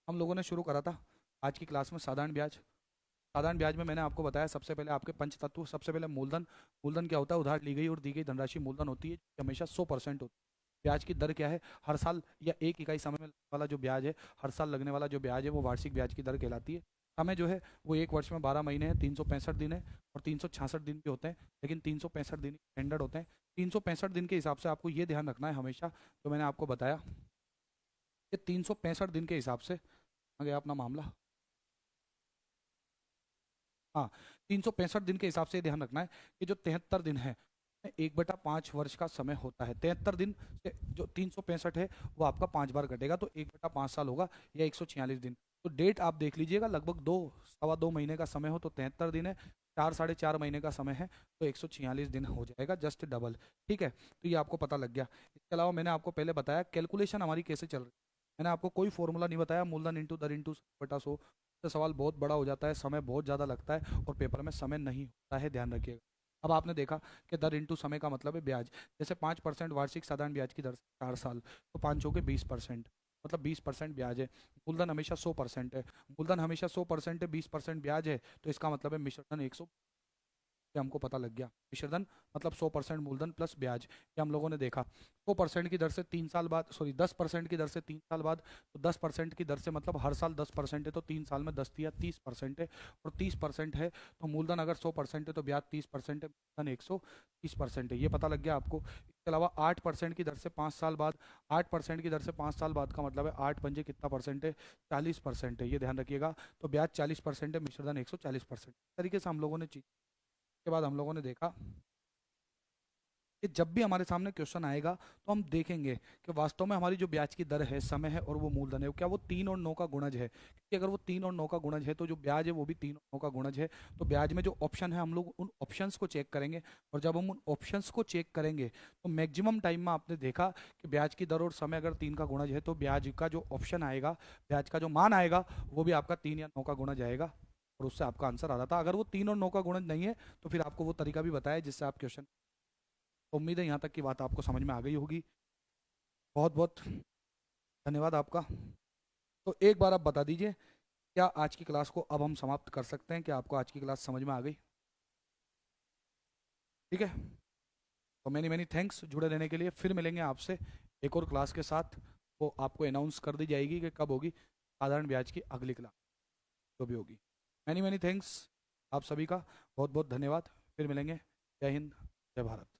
हम लोगों ने शुरू करा था आज की क्लास में साधारण ब्याज। साधारण ब्याज में मैंने आपको बताया सबसे पहले आपके पंच तत्व। सबसे पहले मूलधन। मूलधन क्या होता है, उधार ली गई और दी गई धनराशि मूलधन होती है, हमेशा 100% होती है। ब्याज की दर क्या है, हर साल या एक इकाई समय में लगने वाला जो ब्याज है, हर साल लगने वाला जो ब्याज है वो वार्षिक ब्याज की दर कहलाती है। समय जो है वो एक वर्ष में 12 महीने है, 365 दिन है और 366 दिन भी होते हैं, लेकिन 365 दिन स्टैंडर्ड होते हैं। 365 दिन के हिसाब से आपको ये ध्यान रखना है हमेशा, जो मैंने आपको बताया कि 365 दिन के हिसाब से आ गया अपना मामला। हाँ, 365 दिन के हिसाब से ये ध्यान रखना है कि जो 73 दिन है 1/5 वर्ष का समय होता है। 73 दिन से जो 365 है वो आपका 5 बार घटेगा, तो 1/5 साल होगा या 146 दिन। तो डेट आप देख लीजिएगा, लगभग 2 सवा 2 महीने का समय हो तो 73 दिन है, 4 साढ़े 4 महीने का समय है तो 146 दिन हो जाएगा, जस्ट डबल। ठीक है, तो ये आपको पता लग गया। इसके अलावा मैंने आपको पहले बताया कैलकुलेशन हमारी कैसे चल रही है। मैंने आपको कोई फॉर्मूला नहीं बताया, मूलधन इंटू दर इंटू बटा 100 से सवाल बहुत बड़ा हो जाता है, समय बहुत ज़्यादा लगता है और पेपर में समय नहीं होता है, ध्यान रखिएगा। अब आपने देखा कि दर इंटू समय का मतलब है ब्याज। जैसे 5% वार्षिक साधारण ब्याज की दर से 4 साल, तो 5 के 20%, मतलब 20% ब्याज है। मूलधन हमेशा 100% है। मूलधन हमेशा 100% है, 20% ब्याज है, तो इसका मतलब है मिश्रधन 100। ये हमको पता लग गया। मिश्रधन मतलब 100% मूलधन प्लस ब्याज, ये हम लोगों ने देखा। 100% की दर से 3 साल बाद, सॉरी 10% की दर से 3 साल बाद, तो 10% की दर से मतलब हर साल 10% है, तो 3 साल में 10 या 30% है। और 30% है तो मूलधन अगर 100% है तो ब्याज 30% है, मूलधन 130% है, ये पता लग गया आपको। इसके अलावा 8% की दर से 5 साल बाद, 8% की दर से 5 साल बाद का मतलब है 8 पंजे कितना परसेंट है, 40% है, ये ध्यान रखिएगा। तो ब्याज 40% है, मिश्रधन 140%। इस तरीके से हम लोगों ने चीज के बाद हम लोगों ने देखा कि जब भी हमारे सामने क्वेश्चन आएगा तो हम देखेंगे कि वास्तव में हमारी जो ब्याज की दर है, समय है और वो मूलधन है, क्या वो 3 और 9 का गुणज है। क्योंकि अगर वो 3 और 9 का गुणज है तो जो ब्याज है वो भी 3 और 9 का गुणज है। तो ब्याज में जो ऑप्शन है हम लोग उन ऑप्शंस को चेक करेंगे, और जब हम उन ऑप्शंस को चेक करेंगे तो मैक्सिमम टाइम में आपने देखा कि ब्याज की दर और समय अगर 3 का गुणज है तो ब्याज का जो ऑप्शन आएगा, ब्याज का जो मान आएगा वो भी आपका 3 या 9 का गुणज आएगा, और उससे आपका आंसर आ रहा था। अगर वो 3 और 9 का गुणज नहीं है तो फिर आपको वो तरीका भी बताया जिससे आप क्वेश्चन। तो उम्मीद है यहाँ तक की बात आपको समझ में आ गई होगी। बहुत बहुत धन्यवाद आपका। तो एक बार आप बता दीजिए, क्या आज की क्लास को अब हम समाप्त कर सकते हैं, क्या आपको आज की क्लास समझ में आ गई। ठीक है, तो मैनी मैनी थैंक्स जुड़े रहने के लिए। फिर मिलेंगे आपसे एक और क्लास के साथ, वो आपको अनाउंस कर दी जाएगी कि कब होगी साधारण ब्याज की अगली क्लास जो भी होगी। मैनी मैनी थैंक्स आप सभी का, बहुत बहुत धन्यवाद। फिर मिलेंगे। जय हिंद, जय भारत।